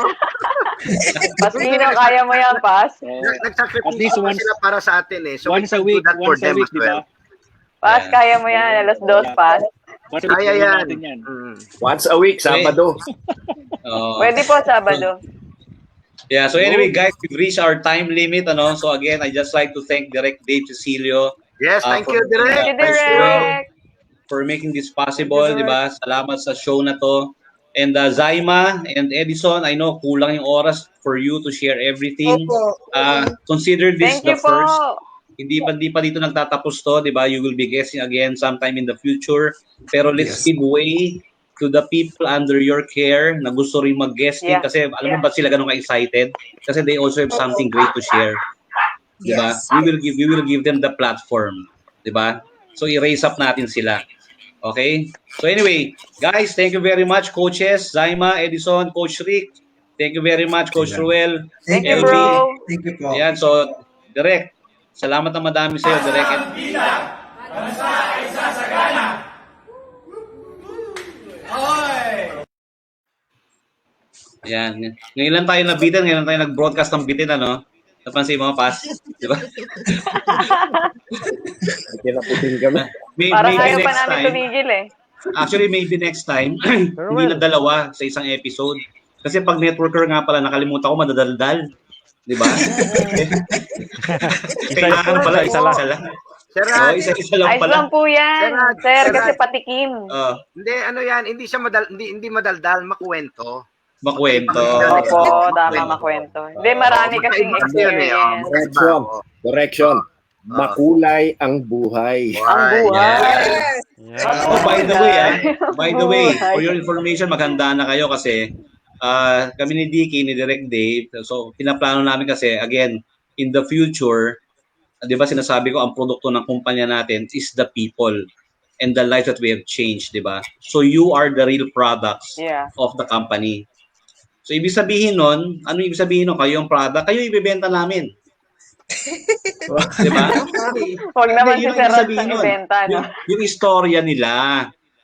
Pasino, kaya mo yan, Pas?
Nag-sacrifice sila para sa atin eh. So
once a week, di ba?
Pas, kaya mo yan. Alas 2, Pas.
Kaya yan.
Once a week, Sabado.
Pwede po, Sabado.
Yeah, so anyway, guys, we've reached our time limit. So again, I just like to thank Direk, Dave, Cecilio,
Yes, thank
for
you,
making,
Direk.
Thank you,
Thank you.
Direk.
for making this possible, di ba? Salamat sa show na to. And Zaima and Edison, I know kulang yung oras for you to share everything.
Opo.
Consider this
Thank you
the
po.
first. Hindi pa dito nagtatapos to, di ba? You will be guessing again sometime in the future. Pero let's
Yes.
give way to the people under your care na gusto rin mag-guesting
Yeah.
kasi alam mo ba sila ganun ka-excited? Kasi they also have something great to share. Di ba?
Yes.
We will give them the platform. Di ba? So i-raise up natin sila. Okay? So anyway, guys, thank you very much, coaches, Zaima, Edison, Coach Rick. Thank you very much, Coach
Ayan.
Roel,
Thank you,
LB.
bro.
Thank you po.
Ayan, so, Direk, salamat na madami sa'yo, Direk. Ayan. Ngayon lang tayo nabitin, ngayon lang tayo nag-broadcast ng bitin, ano? Napansin mo, Pas? Di ba?
Kinaputin kami.
Parang
Maybe
ayaw pa
next
namin
time.
tumigil eh.
Actually, maybe next time, hindi na dalawa sa isang episode. Kasi pag networker nga pala, nakalimutan ko, madadaldal. Di ba? Kailangan pala,
isa lang.
isa lang.
Sir
Oo,
Rad,
isa lang
Ayos
pala.
lang po yan.
Sir,
Sir,
Sir
kasi
Rad.
patikim.
hindi ano yan, hindi siya hindi madaldal, makwento.
Makwento.
Opo, tama makwento. Hindi, marami kasing experience.
Correction. Correction. Makulay ang buhay.
Ang buhay.
Yes.
Yeah.
Oh, by the way, by the way,
Buhay.
for your information, maghanda na kayo kasi kami ni Dickie, ni Direk Dave, so pinaplano namin kasi, again, in the future, di ba sinasabi ko, ang produkto ng kumpanya natin is the people and the lives that we have changed, di ba? So you are the real products
Yeah.
of the company. So ibig sabihin nun, ano ibig sabihin nun? Kayo yung product, kayo ibebenta namin. Di ba?
Huwag naman si
Yun ang
Sir
ibig
Rads
sabihin
ang
nun.
ibenta, no?
Yung istorya nila.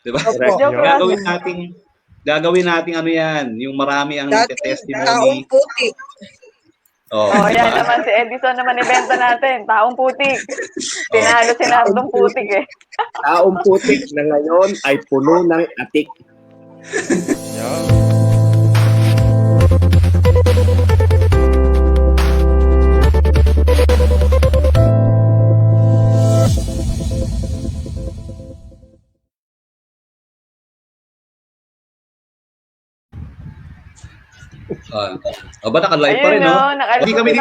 Di ba?
Joke lang.
Gagawin natin ano yan, yung marami ang
Dating
testimony.
taong putik.
Oh,
Oh,
di
yan
ba?
naman si Edeson naman ibenta natin. Taong putik. Tinalo si Nardong putik eh.
Taong putik na ngayon ay puno ng atik.
Yeah.
Ba naka-live pa rin,
Ayun,
no?
no?
Hindi kami